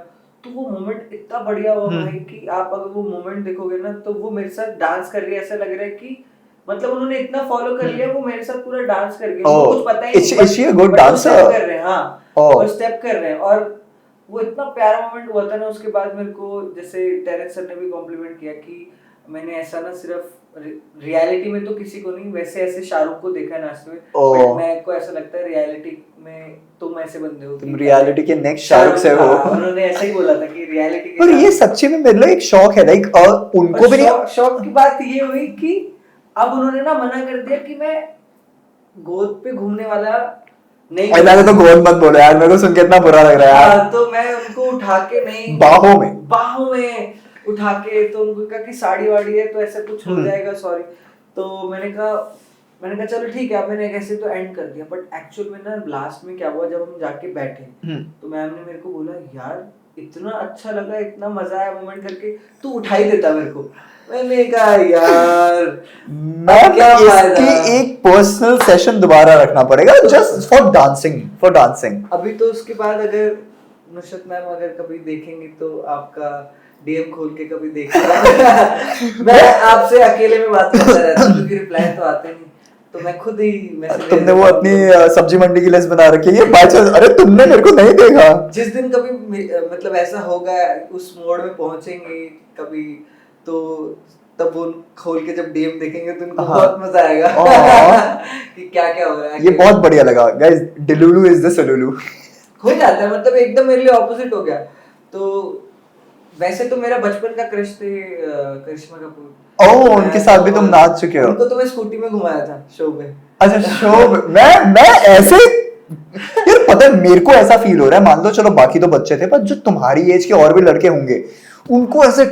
तो वो मोमेंट इतना बढ़िया हुआ भाई कि आप अगर वो मोमेंट देखोगे ना, तो वो मेरे साथ डांस कर रही है, ऐसा लग रहा है कि मतलब उन्होंने इतना फॉलो कर लिया, वो मेरे साथ पूरा डांस कर गई। उनको कुछ पता ही नहीं, is she a good dancer? कर रहे हैं। हाँ, वो स्टेप कर रहे हैं। और वो इतना प्यारा मोमेंट हुआ था ना। उसके बाद मेरे को जैसे टेरेंस सर ने भी कॉम्प्लीमेंट किया कि मैंने ऐसा ना सिर्फ रियलिटी में तो किसी को नहीं, वैसे ऐसे शाहरुख को देखा है नाचते हुए, बट मेरे को ऐसा लगता है रियलिटी में तुम ऐसे बंदे हो, तुम रियलिटी के नेक्स्ट शाहरुख से हो। उन्होंने ऐसा ही बोला था कि रियलिटी के। पर ये सच्ची में मेरे लिए एक शौक है, लाइक उनको भी नहीं। शौक की बात ये हुई कि अब उन्होंने ना मना कर दिया कि मैं गोद पे घूमने वाला नहीं। मैंने तो गोद मत बोलो यार, मेरे को सुन के इतना बुरा लग रहा है यार। तो मैं उनको उठा के नहीं, बाहों में उठा के, तो उनको कहा कि साड़ी वाड़ी है तो ऐसा कुछ हो जाएगा, सॉरी। तो मैंने कहा चलो ठीक है। मैंने कैसे तो एंड कर दिया, बट एक्चुअल में ना लास्ट में क्या हुआ, जब हम जाके बैठे तो मैम ने मेरे को बोला यार इतना अच्छा लगा, इतना मजा आया मोमेंट करके, तू उठा ही देता मेरे को। मैंने कहा यार मैं क्या इसकी एक पर्सनल सेशन दोबारा रखना पड़ेगा जस्ट फॉर डांसिंग। अभी तो उसके बाद अगर नुसरत मैम अगर कभी देखेंगे तो आपका डीएम खोल के कभी देखेंगे। मैं आपसे अकेले में बात करता रहता हूं क्योंकि रिप्लाई तो आते नहीं, तो मैं खुद ही मैसेज। तुमने वो अपनी सब्जी मंडी की लिस्ट बना रखी है बाय चांस? अरे तुमने मेरे को नहीं देखा। जिस दिन कभी मतलब ऐसा होगा, उस मोड में पहुंचेंगे कभी, तो तब वो खोल के जब डीएम देखेंगे तो उनको बहुत मजा आएगा कि क्या क्या हो रहा है। ये बहुत बढ़िया लगा गाइस। डिलुलु इज द सलुलु हो जाता है, मतलब एकदम मेरे लिए ऑपोजिट हो गया। तो वैसे तो मेरा बचपन का क्रश थे करिश्मा कपूर। उनके साथ भी तुम नाच चुके हो? उनको तो मैं स्कूटी में घुमाया था शो में। अच्छा शो मैं ऐसे यार, पता है मेरे को ऐसा फील हो रहा है, मान लो चलो बाकी तो बच्चे थे, पर जो तुम्हारी एज के और भी लड़के होंगे उनको ऐसे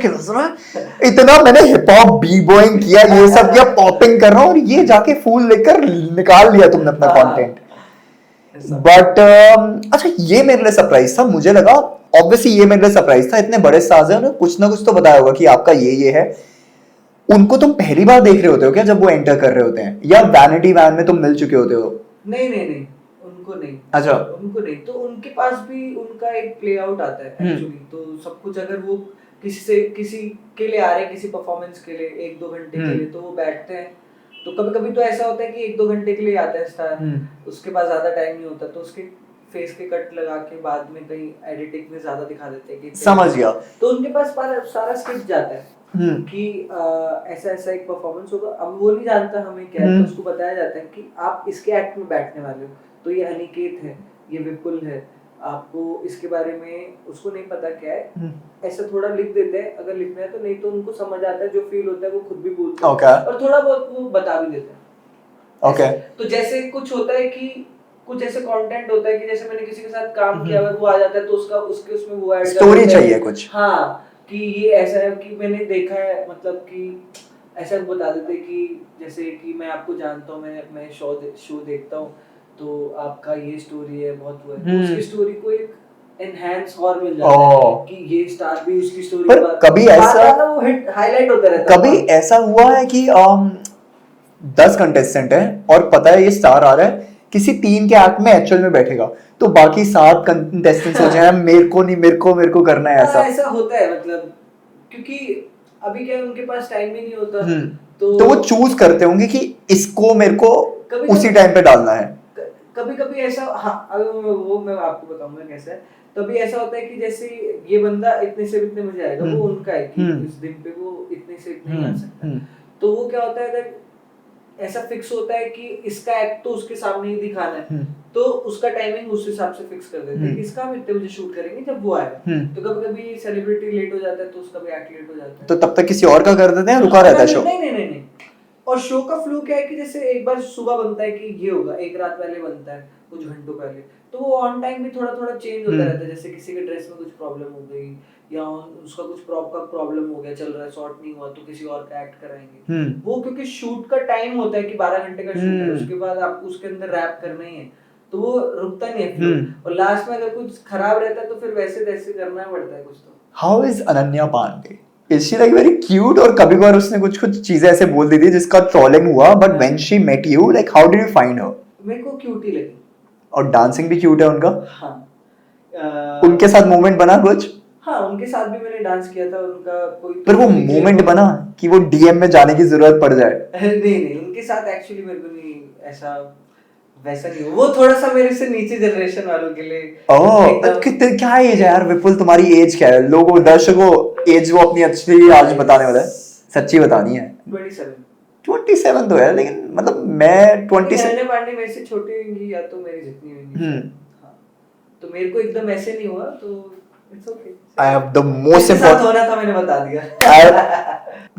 इतना मैंने हिप हॉप बी बॉइंग किया, ये सब किया, पॉपिंग कर रहा हूँ, और ये जाके फूल लेकर निकाल लिया तुमने अपना कंटेंट। बट अच्छा ये मेरे लिए सरप्राइज था। मुझे लगा ऑब्वियसली ये मेरे लिए सरप्राइज था, इतने बड़े स्टार्स हैं, उन्हें कुछ ना कुछ तो बताया होगा कि आपका ये है। उनको तुम पहली बार देख रहे होते हो क्या जब वो एंटर कर रहे होते हैं, या वैनिटी वैन में तुम मिल चुके होते हो? नहीं, उनको नहीं। अच्छा। उनको नहीं, तो उनके पास भी उनका एक प्ले आउट आता है एक्चुअली। तो सब कुछ अगर वो किसी के लिए आ रहे हैं, किसी परफॉर्मेंस के लिए 1-2 घंटे के लिए, तो वो बैठते हैं। तो कभी-कभी तो ऐसा होता है कि 1-2 घंटे के लिए आता है स्टार, उसके पास ज्यादा टाइम नहीं होता, तो उसके फेस के कट लगा के बाद में कहीं एडिटिंग में ज्यादा दिखा देते हैं कि समझ गया। तो उनके पास सारा स्क्रिप्ट जाता है कि ऐसा ऐसा एक परफॉर्मेंस होगा। अब वो नहीं जानता हमें क्या है, तो उसको बताया जाता है कि आप इसके एक्ट में बैठने वाले हो, तो ये अनिकेत है, ये विपुल है, आपको इसके बारे में उसको नहीं पता क्या है, ऐसा थोड़ा लिख देते हैं अगर लिखना है तो, नहीं तो उनको समझ आता है, जो फील होता है वो खुद भी बोलते हैं और थोड़ा बहुत वो बता भी देते हैं। तो जैसे कुछ होता है कि कुछ ऐसे कंटेंट होता है कि जैसे मैंने किसी के साथ काम किया हुआ, वो आ जाता है तो उसके उसमें वो ऐड स्टोरी चाहिए कुछ। हाँ, कि ये ऐसा है कि मैंने देखा है, मतलब कि ऐसा बता देते कि जैसे कि मैं आपको जानता हूँ, मैं शो देखता हूँ, तो आपका ये स्टोरी है, बहुत वो है, तो उसकी स्टोरी को एक एनहांस और मिल जाता है कि ये स्टार भी उसकी स्टोरी पर कभी ऐसा ना वो हिट हाईलाइट होता रहता है। कभी ऐसा हुआ है कि 10 कंटेस्टेंट है और पता है ये स्टार आ रहा है, किसी 3 के एक्ट में एक्चुअल में बैठेगा, तो बाकी 7 कंटेस्टेंट्स हो जाए मेरे को करना है ऐसा। ऐसा होता है, मतलब क्योंकि अभी क्या उनके पास टाइम ही नहीं होता, तो वो चूज करते होंगे कि इसको मेरे को उसी टाइम पे डालना है। कभी कभी ऐसा, हाँ वो मैं आपको बताऊंगा कैसा है। तभी ऐसा होता है कि जैसे ये बंदा इतने से इतने बजे आएगा, वो उनका है कि इस दिन पे वो इतने से इतने ही आ सकता है। तो वो क्या होता है, अगर ऐसा फिक्स होता है कि इसका एक्ट तो उसके सामने ही दिखाना है, तो उसका टाइमिंग उस हिसाब से फिक्स कर देते हैं कि इसका हम इतने बजे शूट करेंगे जब वो आएगा। तो कभी कभी सेलिब्रिटी लेट हो जाता है तो उसका भी एक्ट लेट हो जाता है, तो तब तक किसी और का कर देते हैं, रुका रहता है शो। नहीं। और शो का फ्लो क्या है कि जैसे एक बार सुबह बनता है कि ये होगा, एक रात पहले बनता है, कुछ घंटों पहले, तो वो ऑन टाइम भी थोड़ा थोड़ा चेंज होता रहता है। जैसे किसी के ड्रेस में कुछ प्रॉब्लम हो गई, या उसका कुछ प्रॉप का प्रॉब्लम हो गया, चल रहा है, शॉर्ट नहीं हुआ, तो किसी और का एक्ट कराएंगे। वो क्योंकि शूट का टाइम होता है कि 12 घंटे का शूट है, उसके बाद आपको उसके अंदर रैप करना ही है, तो वो रुकता नहीं है फ्लो। और लास्ट में अगर कुछ खराब रहता है तो फिर वैसे तैसे करना पड़ता है कुछ। तो how is Ananya Pandey? Is she like very cute? और कभी बार उसने कुछ चीजें ऐसे बोल दी थी जिसका ट्रोलिंग हुआ, but when she met you, like how did you find her? मेरे को क्यूट ही लगी। और डांसिंग भी क्यूट है उनका। हाँ। उनके साथ मोमेंट बना कुछ? हाँ, उनके साथ भी मैंने डांस किया था, उनका कोई पर वो मोमेंट बना कि वो डीएम में जाने की जरूरत पड़ जाए? नहीं, उनके साथ एक्चुअली मेरे को नहीं ऐसा वैसा नहीं, वो थोड़ा सा मेरे से नीचे जनरेशन वालों के लिए। कितने क्या एज है यार विपुल, तुम्हारी एज क्या है? लोगों दर्शकों एज वो अपनी अच्छी आज बताने वाला है, सच्ची बतानी है। 27 तो है, लेकिन मतलब मैं 27। अनन्या पांडे मेरे से छोटी होंगी या तो मेरी जितनी होंगी। हाँ, तो मेरे को एकदम ऐसे नहीं हुआ, तो it's okay. I have the most important होना था, मैंने बता दिया।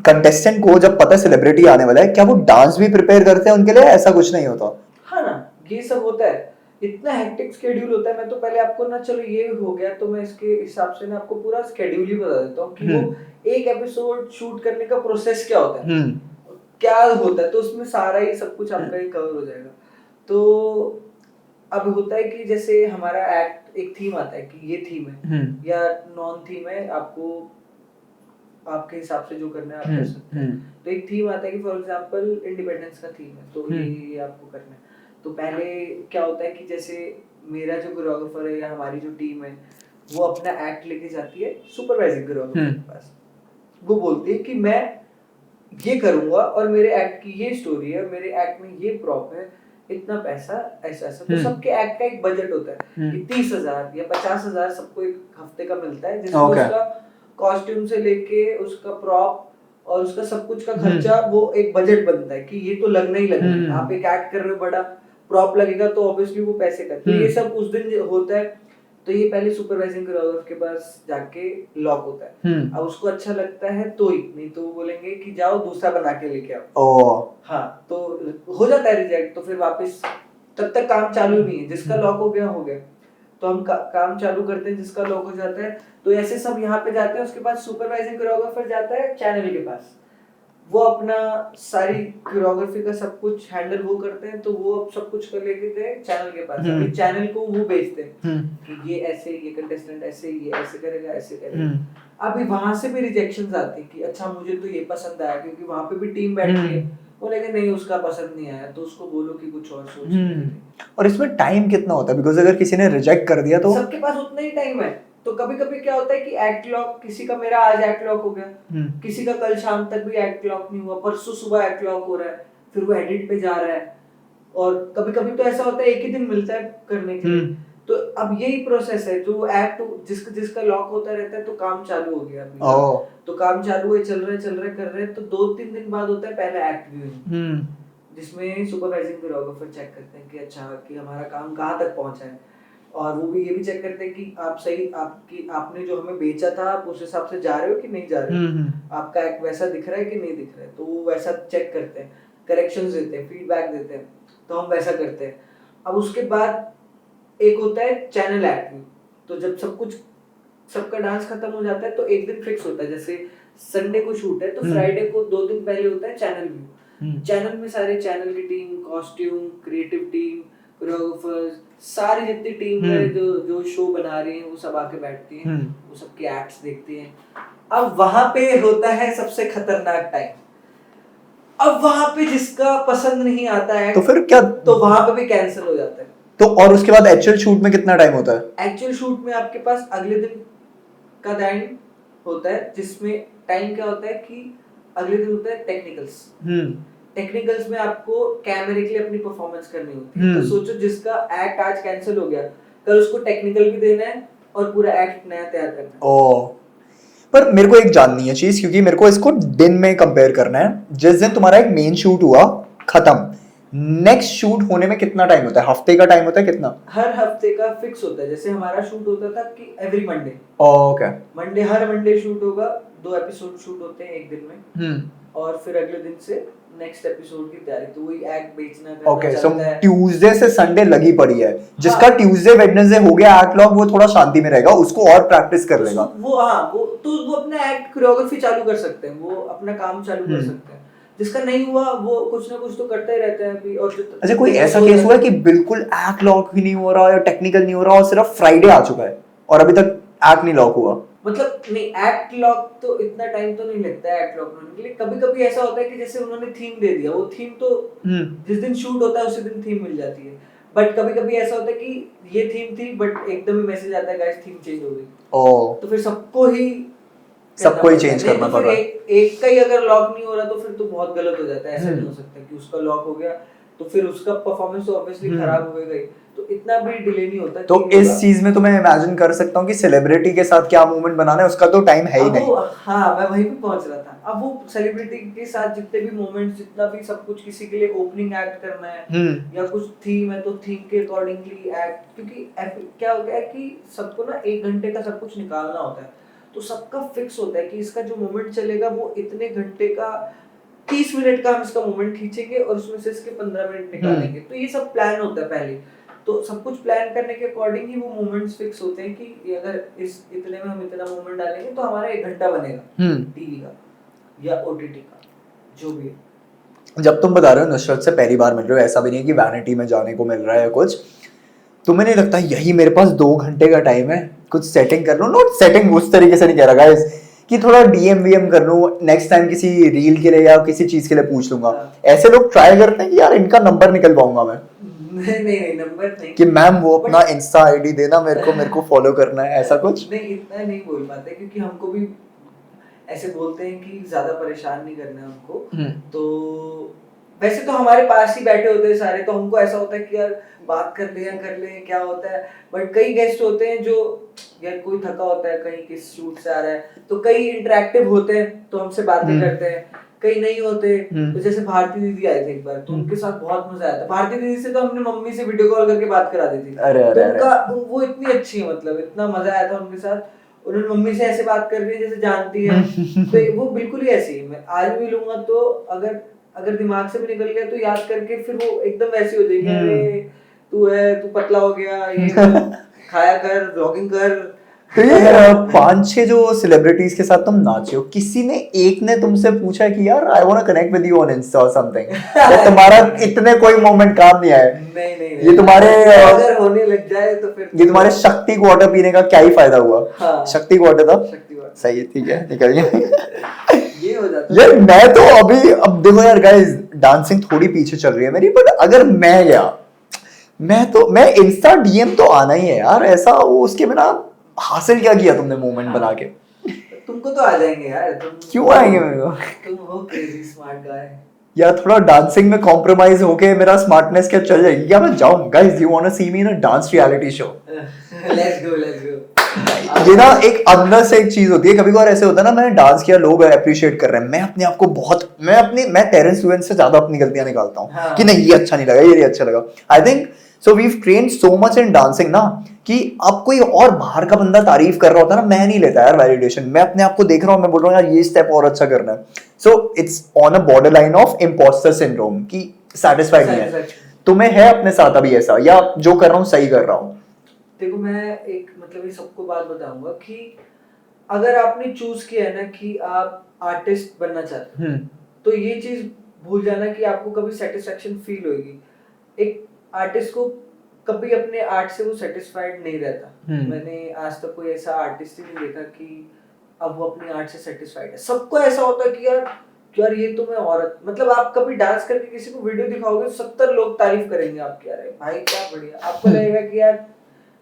कंटेस्टेंट को जब पता है सेलिब्रिटी आने वाला है, क्या वो डांस भी प्रिपेयर करते हैं उनके लिए? ऐसा कुछ नहीं होता? हाँ ना, ये सब होता है, इतना हेक्टिक शेड्यूल होता है। मैं तो पहले आपको ना, चलो ये हो गया, तो मैं इसके हिसाब से ना आपको पूरा शेड्यूल ही बता देता हूँ कि वो एक एपिसोड शूट करने का प्रोसेस क्या होता है, क्या होता है, तो उसमें सारा ही सब कुछ आपका ही कवर हो जाएगा। तो अब होता है कि जैसे हमारा एक्ट एक थीम आता है कि ये थीम है या नॉन थीम है, आपको आपके हिसाब से जो करना है आप कर सकते हैं। तो एक थीम आता है कि फॉर एग्जांपल इंडिपेंडेंस का थीम है, तो ये आपको करना है। तो पहले क्या होता है कि जैसे मेरा जो कोरियोग्राफर है या हमारी जो टीम है, वो अपना एक्ट लेके जाती है सुपरवाइजिंग कोरियोग्राफर के पास। वो बोलती है कि मैं ये करूंगा और मेरे एक्ट की ये स्टोरी है, मेरे एक्ट में ये प्रॉप है, इतना पैसा, ऐसा ऐसा। तो सबके एक्ट का एक बजट होता है कि 30,000 या 50,000 सबको एक हफ्ते का मिलता है, जिसमें उसका कॉस्ट्यूम से लेके उसका प्रॉप और उसका सब कुछ का खर्चा, वो एक बजट बनता है कि ये तो लगना ही लगना है। आप एक एक्ट कर रहे हो, बड़ा प्रॉप लगेगा, तो ऑब्वियसली वो पैसे का, तो ये सब उस दिन होता है। तो ये पहले सुपरवाइजिंग कोरियोग्राफर के पास जाके लॉक होता है। अब उसको अच्छा लगता है तो ही, नहीं तो वो बोलेंगे कि जाओ दूसरा बना के लेके आओ। हाँ, तो हो जाता है रिजेक्ट, तो फिर वापस तब तक काम चालू नहीं है, जिसका लॉक हो गया हो गया, तो हम काम चालू करते हैं, जिसका लॉक हो जाता है। तो ऐसे सब यहाँ पे जाते हैं, उसके बाद सुपरवाइजिंग कोरियोग्राफर जाता है चैनल के पास, वो अपना सारी कोरियोग्राफी का सब कुछ हैंडल वो करते हैं। तो वो अब सब कुछ कर लेके गए चैनल के पास, अभी चैनल को वो भेजते हैं कि ये ऐसे, ये कंटेस्टेंट ऐसे, ये ऐसे करेगा, ऐसे करेगा। अभी वहां से भी रिजेक्शंस आती है कि अच्छा मुझे तो ये पसंद आया, क्योंकि वहां पे भी टीम बैठती है, बोलेंगे नहीं उसका पसंद नहीं आया, तो उसको बोलो कि कुछ और सोच। और इसमें टाइम कितना होता है, बिकॉज अगर किसी ने रिजेक्ट कर दिया तो सबके पास उतना ही टाइम है। तो कभी कभी क्या होता है कि एक्ट लॉक, किसी का मेरा आज एक्ट लॉक हो गया, किसी का कल शाम तक भी एक्ट लॉक नहीं हुआ, परसों सुबह एक्ट लॉक हो रहा है, फिर वो एडिट पे जा रहा है। और कभी कभी तो ऐसा होता है एक ही दिन मिलता है करने के लिए। तो अब यही प्रोसेस है, जो एक्ट जिसका लॉक होता रहता है, तो काम चालू हो गया अभी। तो काम चालू है, चल रहे कर रहे, तो 2-3 दिन बाद होता है पहला एक्ट व्यूइंग, जिसमें सुपरवाइजिंग कोरियोग्राफर चेक करते हैं कि अच्छा कि हमारा काम कहाँ तक पहुंचा है। और वो भी ये भी चेक करते हैं कि आप सही, आपने जो हमें बेचा था आप उस हिसाब से जा रहे हो कि नहीं जा रहे हो, आपका एक्ट वैसा दिख रहा है कि नहीं दिख रहा है। तो वो वैसा चेक करते हैं, करेक्शंस देते हैं, फीडबैक देते हैं, तो हम वैसा करते हैं। अब उसके बाद एक होता है चैनल एक्ट। तो जब सबका डांस खत्म हो जाता है तो एक दिन फिक्स होता है, जैसे संडे को शूट है तो फ्राइडे को 2 दिन पहले होता है चैनल व्यू। चैनल में सारे चैनल की team, costume, creative team, choreographers, सारी जितनी टीम है जो शो बना रही है वो सब आके बैठती हैं, वो सबके एक्ट्स देखते हैं। अब वहां पे होता है सबसे खतरनाक टाइम। अब वहां पे जिसका पसंद नहीं आता है तो फिर क्या, तो वहां पे भी कैंसिल हो जाता है। तो और उसके बाद एक्चुअल शूट में कितना टाइम होता है? एक्चुअल शूट में आपके पास अगले दिन का टाइम होता है, जिसमें टाइम क्या होता है कि अगले दिन होता है टेक्निकल्स। टेक्निकल्स में आपको कैमरे के लिए अपनी परफॉर्मेंस करनी होती है। तो सोचो जिसका एक्ट आज कैंसिल हो गया, कल उसको टेक्निकल भी देना है और पूरा एक्ट नया तैयार करना है। ओह, पर मेरे को एक जाननी है चीज, क्योंकि मेरे को इसको दिन में कंपेयर करना है। जिस दिन तुम्हारा एक मेन शूट हुआ खत्म, नेक्स्ट शूट होने में कितना टाइम होता है? हफ्ते का टाइम होता है कितना? हर हफ्ते का फिक्स होता है। जैसे हमारा शूट होता था कि एवरी मंडे। ओके, हर मंडे शूट होगा, 2 एपिसोड शूट होते हैं एक दिन में। और फिर अगले दिन से नेक्स्ट एपिसोड की तैयारी, तो वही एक्ट बेचना करना ओके। सो चलता है। ट्यूसडे से संडे लगी पड़ी है, जिसका ट्यूसडे वेडनेसडे हो गया एक्ट लॉक, वो थोड़ा शांति में रहेगा, उसको और प्रैक्टिस कर लेगा। वो अपना एक्ट कोरियोग्राफी चालू कर सकते हैं, वो अपना काम चालू कर सकते हैं। जिसका नहीं हुआ वो कुछ ना कुछ तो करते ही रहते हैं अभी। और अच्छा, कोई ऐसा केस हुआ है कि बिल्कुल एक्ट लॉक ही नहीं हो रहा या टेक्निकल नहीं हो रहा और सिर्फ फ्राइडे आ चुका है और अभी तक एक्ट नहीं लॉक हुआ? मतलब नहीं, एक्ट लॉक तो इतना टाइम तो नहीं लगता है एक्ट लॉक होने के लिए। कभी कभी ऐसा होता है कि जैसे उन्होंने थीम दे दिया, वो थीम तो जिस दिन शूट होता है उसी दिन थीम मिल जाती है। बट कभी कभी ऐसा होता है कि ये थीम थी बट एकदम ही मैसेज आता है गाइस थीम चेंज हो गई। तो फिर सबको ही चेंज करना पड़ा। एक का ही अगर लॉक नहीं हो रहा तो फिर तो बहुत गलत हो जाता है। ऐसा नहीं हो सकता कि उसका लॉक हो गया तो फिर उसका परफॉर्मेंस तो ऑब्वियसली खराब होएगा ही। तो इतना भी डिले नहीं होता। तो इस चीज में तो मैं इमेजिन कर सकता हूँ कि सेलिब्रिटी के साथ क्या मूवमेंट बनाना है, उसका तो टाइम है ही नहीं। हाँ, मैं वहीं पे पहुंच रहा था। अब वो सेलिब्रिटी के साथ जितने भी मोमेंट्स, जितना भी सब कुछ, किसी के लिए ओपनिंग एक्ट करना है या कुछ थीम है तो थीम के अकॉर्डिंगली एक्ट, क्योंकि क्या होता है कि सबको ना 1 घंटे का सब कुछ निकालना होता है। तो सबका फिक्स होता है कि इसका जो मोमेंट चलेगा वो इतने घंटे का, 30 मिनट का हम इसका मोमेंट खींचेंगे और उसमें से इसके 15 मिनट निकालेंगे। तो ये सब प्लान होता है पहले। तो सब कुछ प्लान करने के अकॉर्डिंग ही वो मोमेंट्स फिक्स होते हैं कि अगर इस इतने में हम इतना मोमेंट डालेंगे तो हमारा 1 घंटा बनेगा टीवी का या ओटीटी का, जो भी है। जब तुम बता रहे हो नुसरत से पहली बार मिल रहे हो, ऐसा भी नहीं कि वैनिटी में जाने को मिल रहा है या कुछ, तुम्हें नहीं लगता यही मेरे पास 2 घंटे का टाइम है, कुछ सेटिंग कर लो? नॉट सेटिंग उस तरीके से नहीं कह रहा गाइस कि थोड़ा डीएम कर लूं, नेक्स्ट टाइम किसी रील के लिए या किसी चीज के लिए पूछ लूंगा। ऐसे लोग ट्राई करते हैं कि यार इनका नंबर निकल पाऊंगा मैं। नहीं, नंबर नहीं कि मैम वो अपना इंस्टा आईडी देना मेरे को फॉलो करना है, ऐसा कुछ नहीं, इतना नहीं बोल पाते क्योंकि हमको भी ऐसे बोलते हैं कि ज्यादा परेशान नहीं करना है हमको। तो वैसे तो हमारे पास ही बैठे होते हैं सारे, तो हमको ऐसा होता है कि यार बात कर ले क्या होता है। बट कई गेस्ट होते हैं जो यार कोई थका होता है, कहीं किस शूट से आ रहा है, तो कई इंटरेक्टिव होते हैं तो हमसे बातें करते हैं, कई नहीं होते। तो जैसे भारती दीदी आए थे एक बार, तो उनके साथ बहुत मजा आया था। भारती दीदी से तो हमने मम्मी से वीडियो कॉल करके बात करा दी थी। तो वो इतनी अच्छी है, मतलब इतना मजा आया था उनके साथ। उन्होंने मम्मी से ऐसे बात कर रही है जैसे जानती है। तो वो बिल्कुल ही ऐसी है। मैं आज भी लूंगा तो अगर दिमाग से भी निकल गया तो याद करके फिर वो एकदम वैसी हो जाएगी, अरे तू पतला हो गया, ये खाया कर, जॉगिंग कर। तो ये 5-6 जो सेलिब्रिटीज के साथ तुम नाचे हो, किसी ने एक ने तुमसे पूछा है कि यार I want to connect with you on Insta और समथिंग, या तुम्हारा इतने कोई मोमेंट काम नहीं आया? नहीं, ये तुम्हारे अगर होने लग जाए तो फिर ये तुम्हारे शक्ति को वाटर पीने का क्या ही फायदा हुआ? हाँ, शक्ति को वाटर था, शक्ति वाटर सही है, ठीक है, निकल गया। ये हो जाता यार मैं तो अभी अब देखो यार गाइस, डांसिंग थोड़ी पीछे चल रही है मेरी, बट अगर मैं गया, मैं इंस्टा डीएम तो आना ही है यार, ऐसा वो उसके बिना हासिल क्या किया तुमने मूवमेंट बना के? तुमको तो आ जाएंगे यार, तुम क्यों आएंगे मेरे को? तुम हो क्रेजी स्मार्ट गाय। या थोड़ा डांसिंग में कॉम्प्रोमाइज होके मेरा स्मार्टनेस क्या चल जाएगी क्या? मैं जाऊं, guys you want to see me in a dance reality show? Let's go. ये ना एक अंदर से एक चीज होती है, कभी कभार ऐसे होता है ना, मैंने डांस किया, लोग अप्रिशिएट कर रहे हैं, मैं अपने आप को बहुत, मैं टेरेंस लुएंस से ज्यादा अपनी गलतियां निकालता हूँ हाँ। कि नहीं ये अच्छा नहीं लगा, ये अच्छा लगा। I think so we trained so much in dancing ना, कि अब कोई और बाहर का बंदा तारीफ कर रहा होता है ना, मैं नहीं लेता यार वैलिडेशन, मैं अपने आप को देख रहा हूँ, मैं बोल रहा हूँ यार ये स्टेप और अच्छा करना है। So it's on a border line of impostor syndrome की सेटिस्फाइड नहीं है। तुम्हें है अपने साथ अभी ऐसा, या जो कर रहा हूँ सही कर रहा हूँ? देखो मैं एक मतलब ये सबको बात बताऊंगा कि अगर आपने चूज किया है ना कि आप आर्टिस्ट बनना चाहते हो, तो ये चीज भूल जाना कि आपको कभी सेटिस्फेक्शन फील होगी। एक आर्टिस्ट को कभी अपने आर्ट से वो सेटिस्फाइड नहीं रहता। मैंने आज तक कोई ऐसा आर्टिस्ट ही नहीं देखा कि अब वो अपनी आर्ट से सेटिस्फाइड है। सबको ऐसा होता है कि यार ये तो मैं औरत, मतलब आप कभी डांस करके किसी को वीडियो दिखाओगे 70 लोग तारीफ करेंगे आपकी, अरे भाई क्या बढ़िया। आपको लगेगा कि यार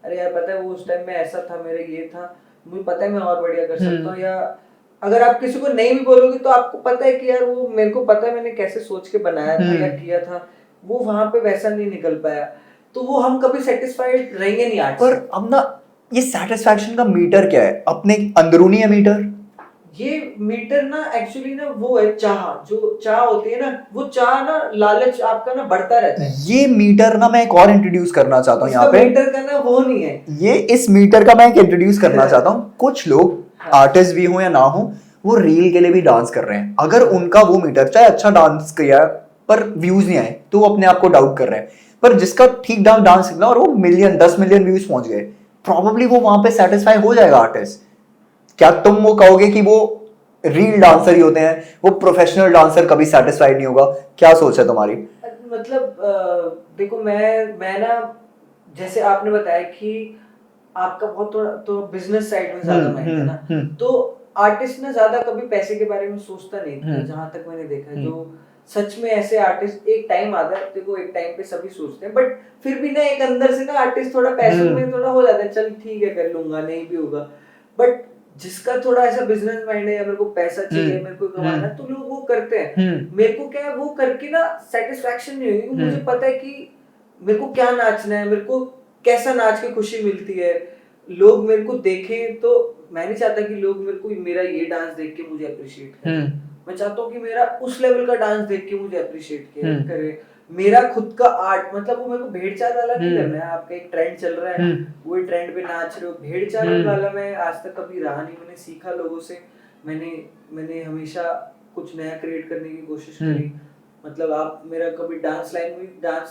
अरे यार पता है वो उस टाइम में ऐसा था, मेरे ये था, मुझे पता है मैं और बढ़िया कर सकता हूँ। या अगर आप किसी को नहीं भी बोलोगे तो आपको पता है कि यार वो मेरे को पता है मैंने कैसे सोच के बनाया था या किया था, वो वहां पे वैसा नहीं निकल पाया, तो वो हम कभी सेटिस्फाइड रहेंगे नहीं आर्ट से। पर अब ना ये सेटिस्फैक्शन का मीटर क्या है? अपने अंदरूनी है मीटर? ये मीटर ना एक्चुअली ना वो है चाह, जो चाह होती है ना, वो चाह ना लालच आपका ना बढ़ता रहता है। ये मीटर ना मैं एक और इंट्रोड्यूस करना चाहता हूँ यहाँ पे। मीटर का ना वो नहीं है ये, इस मीटर का मैं एक इंट्रोड्यूस करना चाहता हूँ। कुछ लोग आर्टिस्ट भी हो या ना हो, वो रील के लिए भी डांस कर रहे हैं। अगर उनका वो मीटर, चाहे अच्छा डांस किया पर व्यूज नहीं आए, तो वो अपने आप को डाउट कर रहे हैं। पर जिसका ठीक ठाक डांस निकला और वो मिलियन 10 मिलियन व्यूज पहुंच गए, प्रॉब्ली वो वहां पे सेटिस्फाई हो जाएगा आर्टिस्ट। क्या तुम वो कहोगे कि वो रील डांसर ही होते हैं, वो प्रोफेशनल डांसर कभी सेटिस्फाइड नहीं होगा? क्या सोच है तुम्हारी? मतलब देखो मैं ना, जैसे आपने बताया कि आपका बहुत थोड़ा तो बिजनेस साइड में ज्यादा माइंड है ना, तो आर्टिस्ट ना ज्यादा कभी पैसे के बारे में सोचता नहीं, जहां तक मैंने देखा है। जो सच में ऐसे आर्टिस्ट, एक टाइम आता है देखो, एक टाइम पे सभी सोचते हैं, बट फिर भी ना एक अंदर से ना आर्टिस्ट थोड़ा पैसों में थोड़ा हो जाता है, चल ठीक है कर लूंगा, नहीं भी होगा। बट जिसका थोड़ा ऐसा बिजनेस माइंड है या मेरे को पैसा चाहिए, मेरे को कमाना, तो लोग वो करते हैं। मेरे को क्या है, वो करके ना सेटिस्फेक्शन नहीं होगी। मुझे पता है कि मेरे को क्या नाचना है, मेरे को कैसा नाच के खुशी मिलती है, लोग मेरे को देखें। तो मैं नहीं चाहता कि लोग मेरे को मेरा ये डांस देख के मुझे अप्रिशिएट करें। मैं चाहता हूँ कि मेरा उस लेवल का डांस देख के मुझे अप्रिशिएट करे। मेरा खुद का आर्ट, मतलब वो मेरे को भेड़ चाल वाला नहीं करना है। आपका एक ट्रेंड चल रहा है, वही ट्रेंड पे नाच रहे हो, भेड़ चाल वाला मैं आज तक कभी रहा नहीं। मैंने सीखा लोगों से, मैंने हमेशा कुछ नया क्रिएट करने की कोशिश करी। मतलब आप मेरा कभी डांस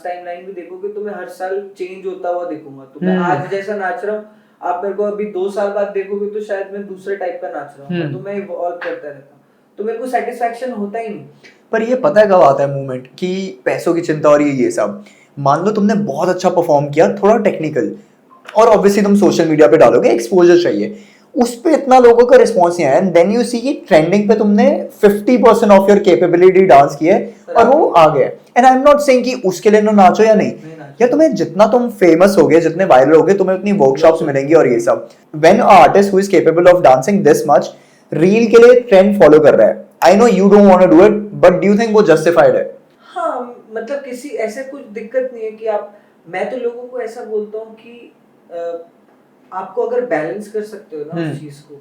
टाइमलाइन भी देखोगे तो मैं हर साल चेंज होता हुआ देखूंगा। तो मैं आज जैसा नाच रहा हूँ, आप मेरे को अभी 2 साल बाद देखोगे तो शायद मैं दूसरे टाइप का नाच रहा हूँ। तो मैं इवॉल्व करता रहता हूँ, तो मेरे को सेटिस्फेक्शन होता ही नहीं। पर ये पता है कब आता है मूवमेंट, कि पैसों की चिंता और ये सब। मान लो तुमने बहुत अच्छा परफॉर्म किया, थोड़ा टेक्निकल, और ऑब्वियसली तुम सोशल मीडिया पे डालोगे, एक्सपोजर चाहिए, उस पे इतना लोगों का रिस्पॉन्स नहीं आया, एंड देन यू सी कि ट्रेंडिंग पे तुमने 50% ऑफ योर कैपेबिलिटी डांस की है और वो आ गया। And I am not saying कि उसके लिए ना नाचो या नहीं, या तुम्हें जितना तुम फेमस होगे, जितने वायरल होगे, तुम्हें उतनी वर्कशॉप्स मिलेंगी और ये सब। When a artist who is capable of dancing this much reel के लिए ट्रेंड फॉलो कर रहा है, I know you don't want to do it, but do you think वो जस्टिफाइड है? हाँ, मतलब किसी ऐसे कुछ दिक्कत नहीं है कि आप, मैं तो लोगों को ऐसा बोलता हूँ कि आपको अगर बैलेंस कर सकते हो ना उस चीज को,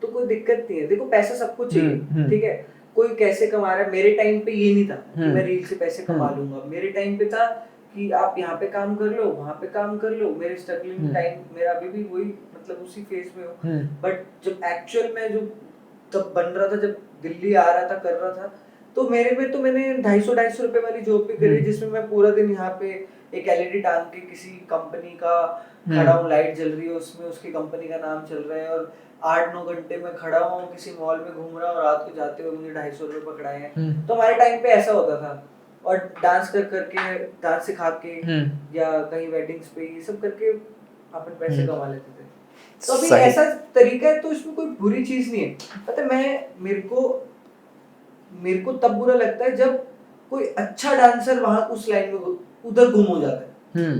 तो कोई दिक्कत नहीं है। देखो पैसा सबको चाहिए, ठीक है, कोई कैसे कमा रहा है। मेरे टाइम पे ये नहीं था कि मैं रील से पैसे कमा लूंगा। मेरे टाइम पे था कि आप यहाँ पे काम कर लो, वहां पे काम कर लो। मेरे स्ट्रगलिंग टाइम, मेरा अभी भी वही, मतलब उसी फेज में हूँ। बट जब एक्चुअल में जो तब बन रहा था, जब दिल्ली आ रहा था, कर रहा था, तो मेरे में तो मैंने 250-250 रुपए वाली जॉब भी करी, जिसमें मैं पूरा दिन यहाँ पे एक एलईडी टांग के किसी कंपनी का खड़ा हूँ, लाइट जल रही है उसमें, उसकी कंपनी का नाम चल रहा है, और 8-9 घंटे में खड़ा हूँ, किसी मॉल में घूम रहा हूँ, और रात को जाते हुए मुझे 250 रुपए पकड़ाए हैं। तो हमारे टाइम पे ऐसा होता था। और डांस करके, डांस सिखा के, या कहीं वेडिंग्स पे ये सब करके अपन पैसे कमा लेते थे। तो अभी ऐसा तरीका है, तो इसमें कोई बुरी चीज नहीं है। पता है, मेरे को तब बुरा लगता है जब कोई अच्छा डांसर वहां उस लाइन में उधर गुम हो जाता है।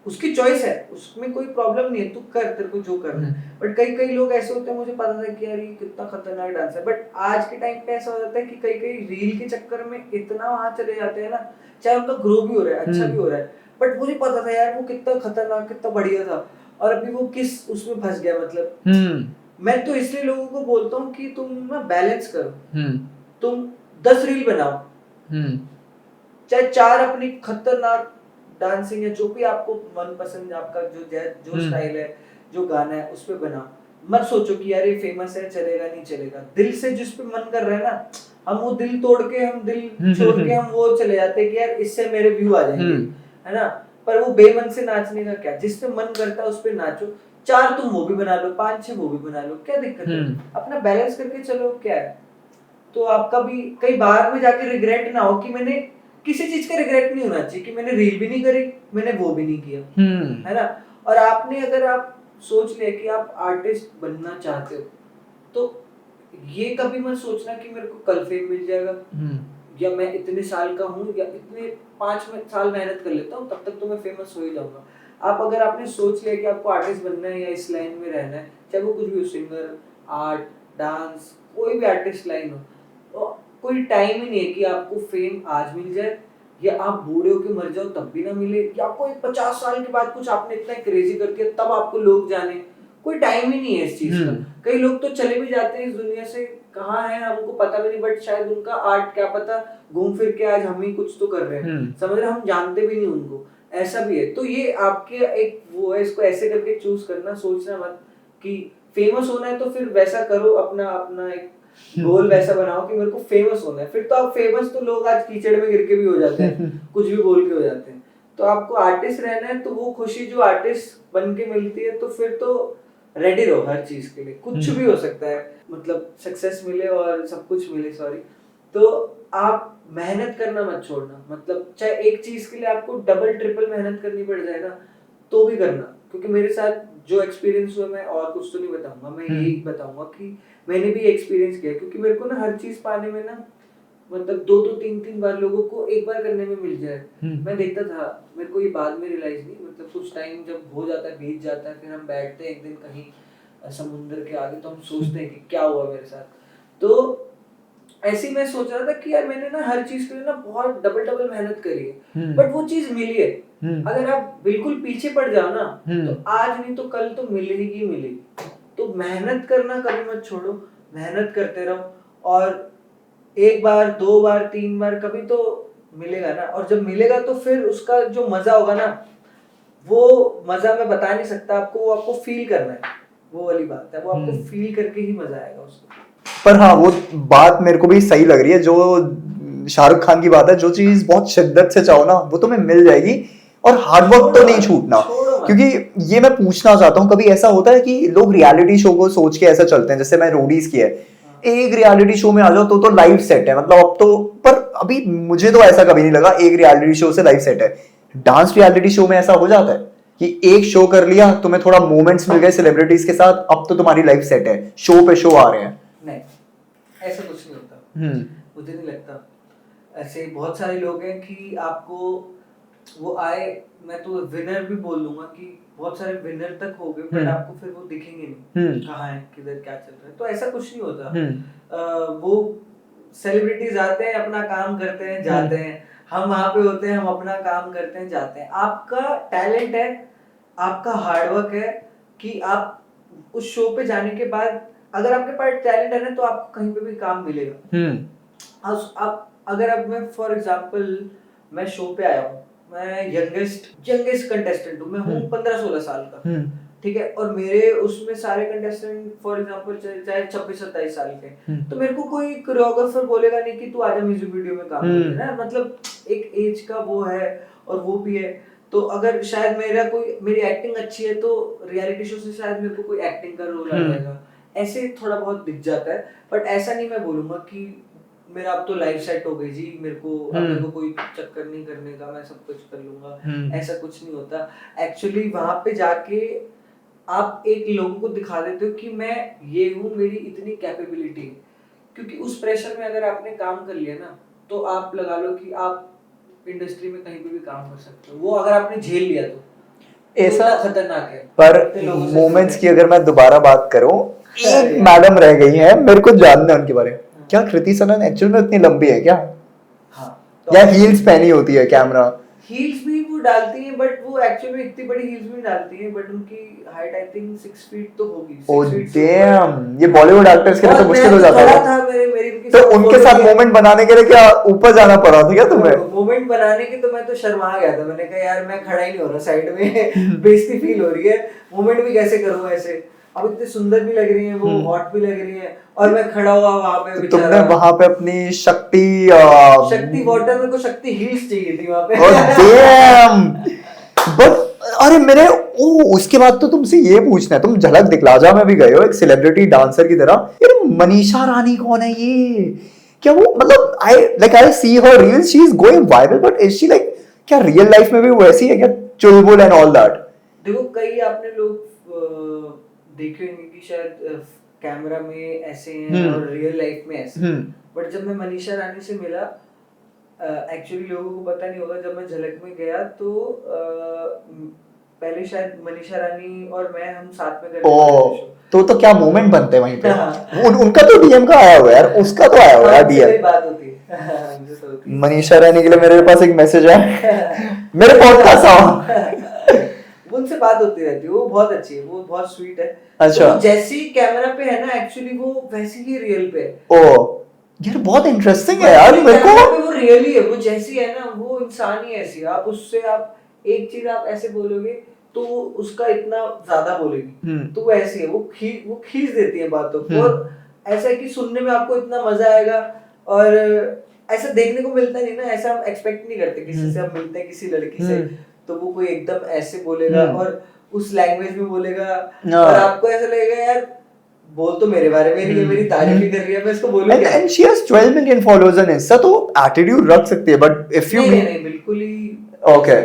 उसकी चॉइस है, उसमें कोई प्रॉब्लम नहीं है, तू कर, तेरे को जो करना है। बट कई कई लोग ऐसे होते हैं, मुझे पता था कि यार ये कितना खतरनाक डांसर है, बट आज के टाइम पे ऐसा हो जाता है कि कई कई रील के चक्कर में इतना वहां चले जाते हैं ना, चाहे उनका ग्रो भी हो रहा है, अच्छा भी हो रहा है, बट मुझे पता था यार वो कितना खतरनाक, कितना बढ़िया था, और अभी वो किस उसमें फंस गया। मतलब मैं तो इसलिए लोगों को बोलता हूँ कि तुम ना बैलेंस करो। तुम 10 रील बनाओ, चाहे 4 अपनी खतरनाक डांसिंग है, जो भी आपको मन पसंद, आपका जो स्टाइल है, जो गाना है, उस पे बनाओ। मत सोचो कि यार ये फेमस है, चलेगा नहीं चलेगा। दिल से जिस पे मन कर रहा है ना, हम वो दिल तोड़ के, हम दिल छोड़ के हम वो चले जाते हैं कि यार इससे मेरे व्यू आ जाएंगे, है ना। पर वो बेमन से नाचने का क्या, जिस पे मन करता है उस पे नाचो। 4 तुम वो भी बना लो, 5-6 वो भी बना लो, क्या दिक्कत है। अपना बैलेंस करके चलो, क्या है। तो आपका भी कई बार में जाके रिग्रेट ना हो कि मैंने किसी चीज का रिग्रेट नहीं होना चाहिए कि मैंने रील भी नहीं करी, मैंने वो भी नहीं किया, है ना। और आपने अगर आप सोच लिया कि आप आर्टिस्ट बनना चाहते हो, तो ये कभी मत सोचना कि मेरे को कल फेम मिल जाएगा, या मैं इतने साल का हूँ, या इतने 5 साल मेहनत कर लेता हूँ, तब तक तो मैं फेमस हो ही जाऊंगा। आप अगर आपने सोच लिया कि आपको आर्टिस्ट बनना है या इस लाइन में रहना है, चाहे वो कुछ भी हो, सिंगर, आर्ट, डांस, कोई भी आर्टिस्ट लाइन हो, तो कोई टाइम ही नहीं है कि आपको फेम आज मिल जाए, या आप बूढ़े होके मर जाओ तब भी ना मिले, या आपको 50 साल के बाद कुछ आपने इतना क्रेजी करके तब आपको लोग जाने। कोई टाइम ही नहीं है इस चीज का। कई लोग तो चले भी जाते हैं इस दुनिया से, कहाँ है हमको पता भी नहीं, बट शायद उनका आर्ट क्या पता घूम फिर के आज हम ही कुछ तो कर रहे हैं, समझ रहे, हम जानते भी नहीं उनको। ऐसा भी है। तो ये आपके एक वो है, इसको ऐसे करके चूज करना, सोचना मत कि फेमस होना है तो फिर वैसा करो, अपना अपना एक गोल वैसा बनाओ कि मेरे को फेमस होना है। फिर तो आप फेमस, तो लोग आज कीचड़ में गिर के भी हो जाते हैं, कुछ भी बोल के हो जाते हैं। तो आपको आर्टिस्ट रहना है, तो वो खुशी जो आर्टिस्ट बन के मिलती है, तो फिर तो रेडी रहो हर चीज के लिए, कुछ भी हो सकता है। मतलब सक्सेस मिले और सब कुछ मिले, सॉरी, तो आप मेहनत करना मत छोड़ना। मतलब चाहे एक चीज के लिए आपको डबल ट्रिपल मेहनत करनी पड़ जाए ना, तो भी करना। क्योंकि मेरे साथ जो एक्सपीरियंस हुआ, मैं और कुछ तो नहीं बताऊंगा, मैं यही बताऊंगा कि मैंने भी एक्सपीरियंस किया। क्योंकि मेरे को ना हर चीज पाने में ना, मतलब 2-2 3-3 बार लोगों को एक बार करने में मिल जाए, मैं देखता था। मेरे को ये बाद में रियलाइज नहीं, मतलब कुछ टाइम जब हो जाता है, बीत जाता है, फिर हम बैठते हैं एक दिन कहीं समुद्र के आगे, तो हम सोचते हैं कि क्या हुआ मेरे साथ। तो ऐसे ही मैं सोच रहा था कि यार मैंने ना हर चीज के लिए ना बहुत डबल डबल मेहनत करी है, बट वो चीज मिली है। अगर आप बिल्कुल पीछे पड़ जाओ ना, तो आज नहीं तो कल तो मिलेगी मिलेगी। तो मेहनत करना कभी मत छोड़ो, मेहनत करते रहो, और एक बार, 2 बार, 3 बार कभी तो मिलेगा ना। और जब मिलेगा तो फिर उसका जो मजा होगा ना, वो मजा मैं बता नहीं सकता आपको, वो आपको फील करना है। वो वाली बात है, वो आपको फील करके ही मजा आएगा उसको। पर हाँ, वो बात मेरे को भी सही लग रही है, जो शाहरुख खान की बात है, जो चीज बहुत शिद्दत से चाहो ना, वो तुम्हें मिल जाएगी। और हार्ड वर्क तो नहीं छूटना। क्योंकि ये मैं पूछना चाहता हूँ, कभी ऐसा होता है कि लोग रियलिटी शो को सोच के ऐसा चलते हैं, जैसे मैं रोडीज की है, एक रियलिटी शो में आ जाओ तो लाइफ सेट है, मतलब अब तो। पर अभी मुझे तो ऐसा कभी नहीं लगा एक रियलिटी शो से लाइफ सेट है। डांस रियलिटी शो में ऐसा हो जाता है कि एक शो कर लिया, तुम्हें थोड़ा मोमेंट्स मिल गए सेलिब्रिटीज के साथ, अब तो तुम्हारी लाइफ सेट है, शो पे शो आ रहे हैं। नहीं, ऐसा कुछ नहीं होता। मुझे नहीं लगता। ऐसे बहुत सारे लोग हैं कि आपको वो आए, मैं तो विनर भी बोल लूंगा कि बहुत सारे विनर तक हो गए, बट आपको फिर वो दिखेंगे नहीं कहाँ है, किधर क्या चल रहा है। तो ऐसा कुछ नहीं होता। वो सेलिब्रिटीज आते हैं, अपना काम करते हैं, जाते हैं। हम वहां पे होते हैं, हम अपना काम करते हैं, जाते हैं। आपका टैलेंट है, आपका हार्डवर्क है कि आप उस शो पे जाने के बाद, अगर आपके पास टैलेंट है ना, तो आपको कहीं पे भी काम मिलेगा। आप अगर अब मैं फॉर एग्जांपल, मैं शो पे आया हूँ, मैं यंगेस्ट कंटेस्टेंट हूँ, मैं हूँ 15-16 साल का, ठीक है, और मेरे उसमें सारे कंटेस्टेंट फॉर एग्जांपल चाहे 26-27 साल के, तो मेरे को कोई कोरियोग्राफर बोलेगा नहीं कि तू आजा म्यूजिक वीडियो में काम कर ना। मतलब एक एज का वो है, और वो भी है। तो अगर शायद मेरी एक्टिंग अच्छी है, तो रियलिटी शो से शायद मेरे को कोई एक्टिंग का रोल आ जाएगा, ऐसे थोड़ा बहुत दिख जाता है। बट ऐसा नहीं मैं बोलूंगा कि मेरा अब तो लाइफ सेट हो गई जी, मेरे को कोई चक्कर नहीं करने का, मैं सब कुछ कर लूंगा, ऐसा कुछ नहीं होता। एक्चुअली वहां पे जाके आप एक लोगों को दिखा देते हो कि मैं ये हूँ, मेरी इतनी कैपेबिलिटी है। क्योंकि उस प्रेशर में अगर आपने काम कर लिया ना, तो आप लगा लो कि आप इंडस्ट्री में कहीं पे भी काम कर सकते हो, वो अगर आपने झेल लिया तो ऐसा खतरनाक है। पर मोमेंट्स की अगर मैं दोबारा बात करूं, एक मैडम रह गई हैं, मेरे को जानना है उनके बारे में। क्या कृति सनन एक्चुअल में इतनी लंबी है क्या? हाँ, या हील्स पहनी होती है कैमरा? हील्स भी वो डालती हैं, बट वो एक्चुअली इतनी बड़ी हील्स भी डालती हैं, बट उनकी हाइट आई थिंक 6 फीट तो होगी। ओह डैम, ये बॉलीवुड एक्टर्स के लिए तो मुश्किल हो जाता है। मेरी तो उनके साथ मोमेंट बनाने के लिए क्या ऊपर जाना पड़ा था क्या तुम्हें? मोमेंट बनाने के तो मैं तो शर्मा गया था, मैंने कहा यार मैं खड़ा ही नहीं हो रहा साइड में, बेइज्जती फील हो रही है, मोमेंट भी कैसे करूं ऐसे, अब इतनी सुंदर भी लग रही है वो, हॉट भी लग रही है, और मैं खड़ा हुआ वहां पे। तो तुमने वहां पे अपनी शक्ति वाटर, मेरे को शक्ति हील्स चाहिए थी वहां पे। ओह डैम, बट अरे मेरे उसके बाद तो तुमसे ये पूछना है, तुम झलक दिखलाजा में भी गए हो एक सेलिब्रिटी डांसर की तरह, यार मनीषा रानी कौन है ये? क्या वो मतलब I see her reels, she is going viral, but is she like क्या रियल लाइफ में भी वैसी है क्या, चुलबुल एंड ऑल दैट? देखो कई आपने लोग देखे होंगे कि शायद कैमरा में ऐसे हैं और रियल लाइफ में ऐसे, बट जब मैं मनीषा रानी से मिला, एक्चुअली लोगों को पता नहीं होगा, जब मैं झलक में गया तो पहले शायद मनीषा रानी और मैं हम साथ में करते तो क्या मोमेंट बनते हैं वहीं पे। उनका तो डीएम का आया हुआ यार, उसका तो आया हुआ है डीएम, बात होती है। मनीषा रानी के लिए मेरे पास एक मैसेज है, मेरे पॉडकास्ट आओ। उनसे बात होती रहती है, वो बहुत अच्छी है, वो बहुत स्वीट है। अच्छा, तो जैसी कैमरा पे है ना, एक्चुअली वो वैसी ही रियल पे है। ओ यार बहुत इंटरेस्टिंग है यार, मेरे को वो रियली है, वो जैसी है ना, वो इंसान ही ऐसी। आप उससे आप एक चीज आप ऐसे बोलोगे तो उसका इतना ज्यादा बोलेगी, तो वो ऐसी है, वो खींच देती है बातों को, और ऐसा है कि सुनने में आपको इतना मजा आएगा, और ऐसा देखने को मिलता नहीं ना, ऐसा हम एक्सपेक्ट नहीं करते किसी से। हम मिलते हैं किसी लड़की से तो वो कोई एकदम ऐसे बोलेगा और उस लैंग्वेज में बोलेगा, और आपको ऐसा लगेगा यार बोल तो मेरे बारे में रही है, मेरी तारीफ ही कर रही है, मैं इसको बोलूं क्या? And she has 12 million followers on Insta, तो एटीट्यूड रख सकती है, बट इफ यू नहीं बिल्कुल ही ओके,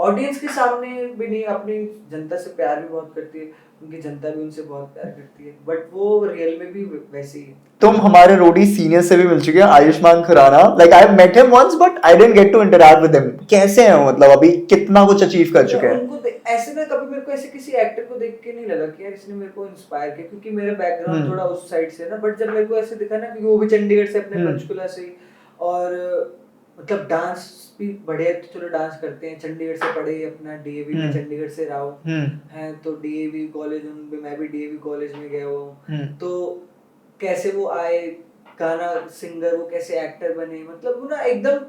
ऑडियंस के सामने भी नहीं, अपनी जनता से प्यार भी बहुत करती है, उनकी जनता भी उनसे बहुत प्यार करती है, बट वो रियल में भी वैसे ही है। तुम हमारे रोडी सीनियर से भी मिल चुके हैं, Ayushmann Khurrana, like I have met him once but I didn't get to interact with him. कैसे हैं मतलब, अभी कितना कुछ अचीव कर चुके हैं? उनको ऐसे ना, कभी मेरे को ऐसे किसी एक्टर को देख के नहीं लगा कि यार इसने मेरे को इंस्पायर किया, क्योंकि मेरा बैकग्राउंड थोड़ा उस साइड से है ना, बट जब मेरे को ऐसे दिखा ना कि वो भी चंडीगढ़ से, अपने पंचकुला से, और मतलब डांस भी बढ़िया, तो चलो डांस करते हैं, चंडीगढ़ से पढ़े, अपना डीएवी में चंडीगढ़ से रहा हूँ है, तो डीएवी कॉलेज में, मैं भी डीएवी कॉलेज में गया हूँ, तो कैसे वो आए गाना सिंगर, वो कैसे एक्टर बने, मतलब वो ना एकदम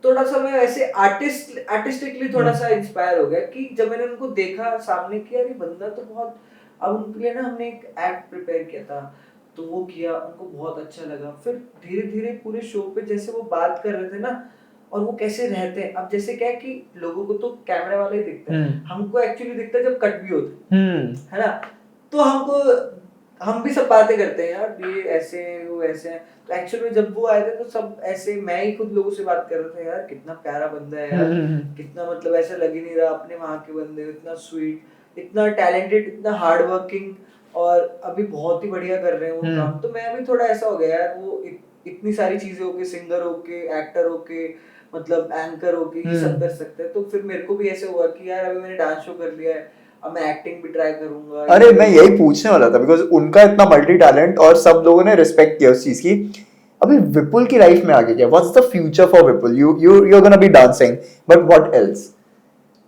थोड़ा सा मैं ऐसे आर्टिस्टिकली थोड़ा सा इंस्पायर हो गया, कि जब मैंने उनको देखा सामने कि यार ये बंदा तो बहुत, अब उनके लिए ना हमने एक एक्ट प्रिपेयर किया था, तो वो किया, उनको बहुत अच्छा लगा। फिर धीरे धीरे पूरे शो पे जैसे वो बात कर रहे थे ना, और वो कैसे रहते हैं, अब जैसे क्या है कि लोगों को तो कैमरा वाला ही दिखता है, हमको एक्चुअली दिखता है जब कट भी होते है ना, तो हम भी सब बातें करते हैं यार ये ऐसे हैं वो ऐसे हैं, तो एक्चुअल में जब वो आए थे तो सब ऐसे, मैं ही खुद लोगों से बात कर रहा था, यार कितना प्यारा बंदा है यार, कितना मतलब ऐसा लग ही नहीं रहा अपने वहाँ के बंदे, इतना स्वीट, इतना टैलेंटेड, इतना हार्ड वर्किंग, और अभी बहुत ही बढ़िया कर रहे हैं वो काम। तो मैं अभी थोड़ा ऐसा हो गया यार, वो इतनी सारी चीजें होके, सिंगर होके, एक्टर होके, मतलब एंकर होके, ये सब कर सकते हैं, तो फिर मेरे को भी ऐसे हुआ कि यार अभी मैंने डांस शो कर लिया है, अब मैं एक्टिंग भी ट्राई करूंगा। अरे मैं यही पूछने वाला था, बिकॉज उनका इतना मल्टी टैलेंट और सब लोगों ने रिस्पेक्ट किया उस चीज की। अभी विपुल की लाइफ में आगे क्या, what's the future for Vipul? You are gonna be dancing, but what else?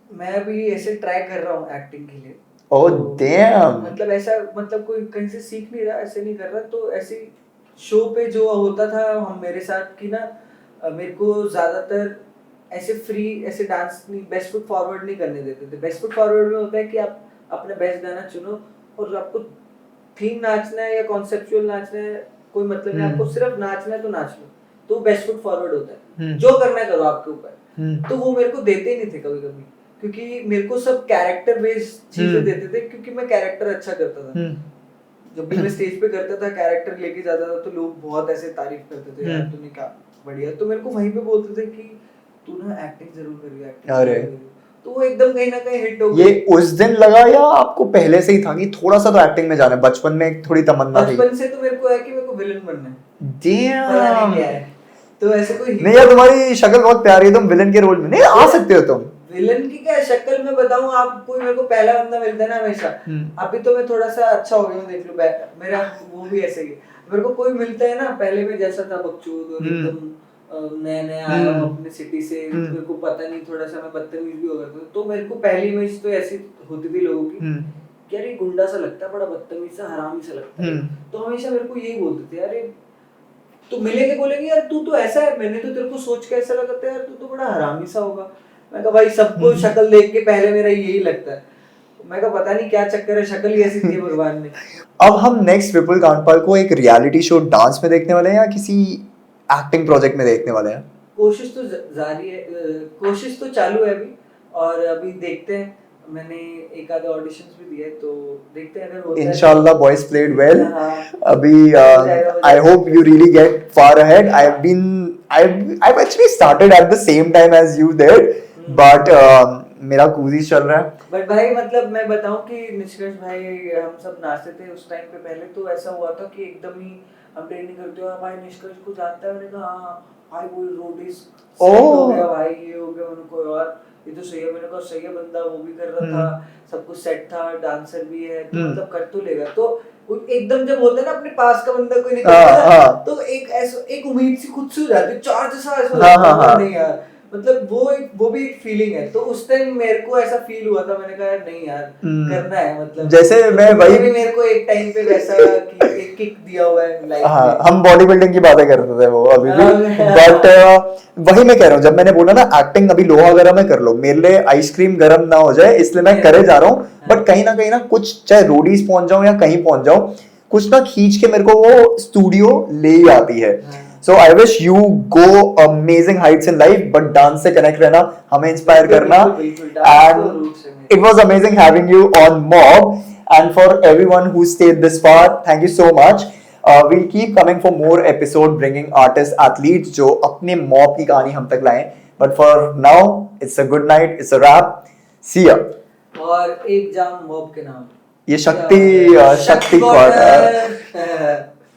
मैं अभी ऐसे ट्राई कर रहा हूँ एक्टिंग के लिए। ओह डैम, मतलब ऐसा, मतलब कोई कहीं से सीख नहीं रहा, ऐसे नहीं कर रहा, तो ऐसे शो पे जो होता था हम मेरे साथ की ना, मेरे को ज्यादातर ऐसे फ्री ऐसे डांस नहीं, बेस्ट फुट फॉरवर्ड नहीं करने देते थे। बेस्ट फुट फॉरवर्ड में होता है कि आप अपना बेस्ट गाना चुनो, और आपको थीम नाचना है या कॉन्सेप्चुअल नाचना है, कोई मतलब नहीं, आपको सिर्फ नाचना है तो नाच लो, तो बेस्ट फुट फॉरवर्ड होता है, जो करना है करो आपके ऊपर। तो वो मेरे को देते ही नहीं थे कभी कभी, क्योंकि मेरे को सब कैरेक्टर बेस्ड चीजें देते थे, क्योंकि मैं कैरेक्टर अच्छा करता था। जब भी मैं स्टेज पे करता था, कैरेक्टर लेके जाता था, तो लोग बहुत ऐसे तारीफ करते थे, यार तूने क्या बढ़िया, तो मेरे को वहीं पे बोलते थे कि तू ना एक्टिंग जरूर करिए, एक्टिंग। अरे तो वो एकदम कहीं ना कहीं हिट हो गई। ये उस दिन लगा या आपको पहले से ही था कि थोड़ा सा तो एक्टिंग में जाना है? बचपन में थोड़ी तमन्ना थी? बचपन से तो मेरे को है कि मेरे को विलन बनना है। डैम, तो ऐसे कोई नहीं यार, तुम्हारी शक्ल बहुत प्यारी है, तुम विलन के रोल में नहीं आ सकते हो तुम। विलन की क्या शक्ल में बताऊं आप, कोई मेरे को पहला बंदा मिलता है ना हमेशा, अभी तो मैं थोड़ा सा अच्छा हो गया हूं, देख लो मेरा वो भी ऐसे ही, मेरे को कोई मिलता है ना पहले में जैसा था बकचोद और एकदम नया नया आया हूं अपने सिटी से, मेरे को पता नहीं, थोड़ा सा मैं बदतमीज भी हो गया था, तो मेरे को पहली इमेज तो ऐसी होती थी लोगों की कि यार ये गुंडा सा लगता है, बड़ा बदतमीज सा हरामी सा लगता है, तो हमेशा मेरे को यही बोलते थे, अरे तो मिलेंगे बोलेंगे यार तू तो ऐसा है, मैंने तो तेरे को सोच के ऐसा लगा था यार तू तो बड़ा हरामी सा होगा। मैं कहा भाई सबको शक्ल देख के पहले मेरा यही लगता है, मैं कहा पता नहीं क्या चक्कर है, शक्ल ही ऐसी दी है भगवान ने। अब हम नेक्स्ट विपुल कांडपाल को एक रियलिटी शो डांस में देखने वाले हैं या किसी एक्टिंग प्रोजेक्ट में देखने वाले हैं? कोशिश तो जारी है, कोशिश तो चालू है अभी, और अभी देखते हैं, मैंने एक आधे ऑडिशंस भी दिए, तो देखते हैं अगर होता है। इंशाल्लाह बॉयज प्लेड वेल। अभी I hope you really get far ahead. I've actually started at the same time as you did, but मेरा कूदी चल रहा है। बट भाई मतलब मैं बताऊं कि निष्कर्ष भाई हम सब नाचते थे उस टाइम पे, पहले तो ऐसा हुआ था कि एकदम ही हम ट्रेनिंग करते हुए भाई निष्कर्ष को जानता है, मैंने कहा हाँ भाई वो रोडीज हो गया भाई, ये हो गया, उनको और ये तो सही है, मैंने कहा सही है बंदा, वो भी कर रहा था, सब कुछ सेट था, डांसर भी है, तो मतलब कर तो लेगा, तो एकदम जब होता है ना अपने पास का बंदा कोई निकलता है तो एक उम्मीद सी खुद से हो जाती है, चार्ज सा ऐसा लगता है नहीं यार, मतलब वो भी एक फीलिंग है, तो उस टाइम मेरे को ऐसा फील हुआ था, मैंने कहा यार नहीं यार करना है, मतलब जैसे मैं वही भी मेरे को एक टाइम पे वैसा एक किक दिया हुआ है लाइफ में। हम बॉडी बिल्डिंग की बातें करते थे वो अभी भी, बट वही मैं कह रहा हूँ, जब मैंने बोला ना एक्टिंग अभी लोहा गर्म है कर लो, मेरे लिए आइसक्रीम गर्म ना हो जाए इसलिए मैं करे जा रहा हूँ, बट कहीं ना कुछ चाहे रोडीज पहुंच जाऊं या कहीं पहुंच जाऊं, कुछ ना खींच के मेरे को वो स्टूडियो ले ही आती है। So I wish you go amazing heights in life, but dance से connect रहना, हमें inspire करना, and it was amazing having you on Mob, and for everyone who stayed this far, thank you so much. We'll keep coming for more episode bringing artists, athletes जो अपने Mob की कहानी हम तक लाएं, but for now it's a good night, it's a wrap, see ya. और एक जाम Mob के नाम ये शक्ति क्वार्टर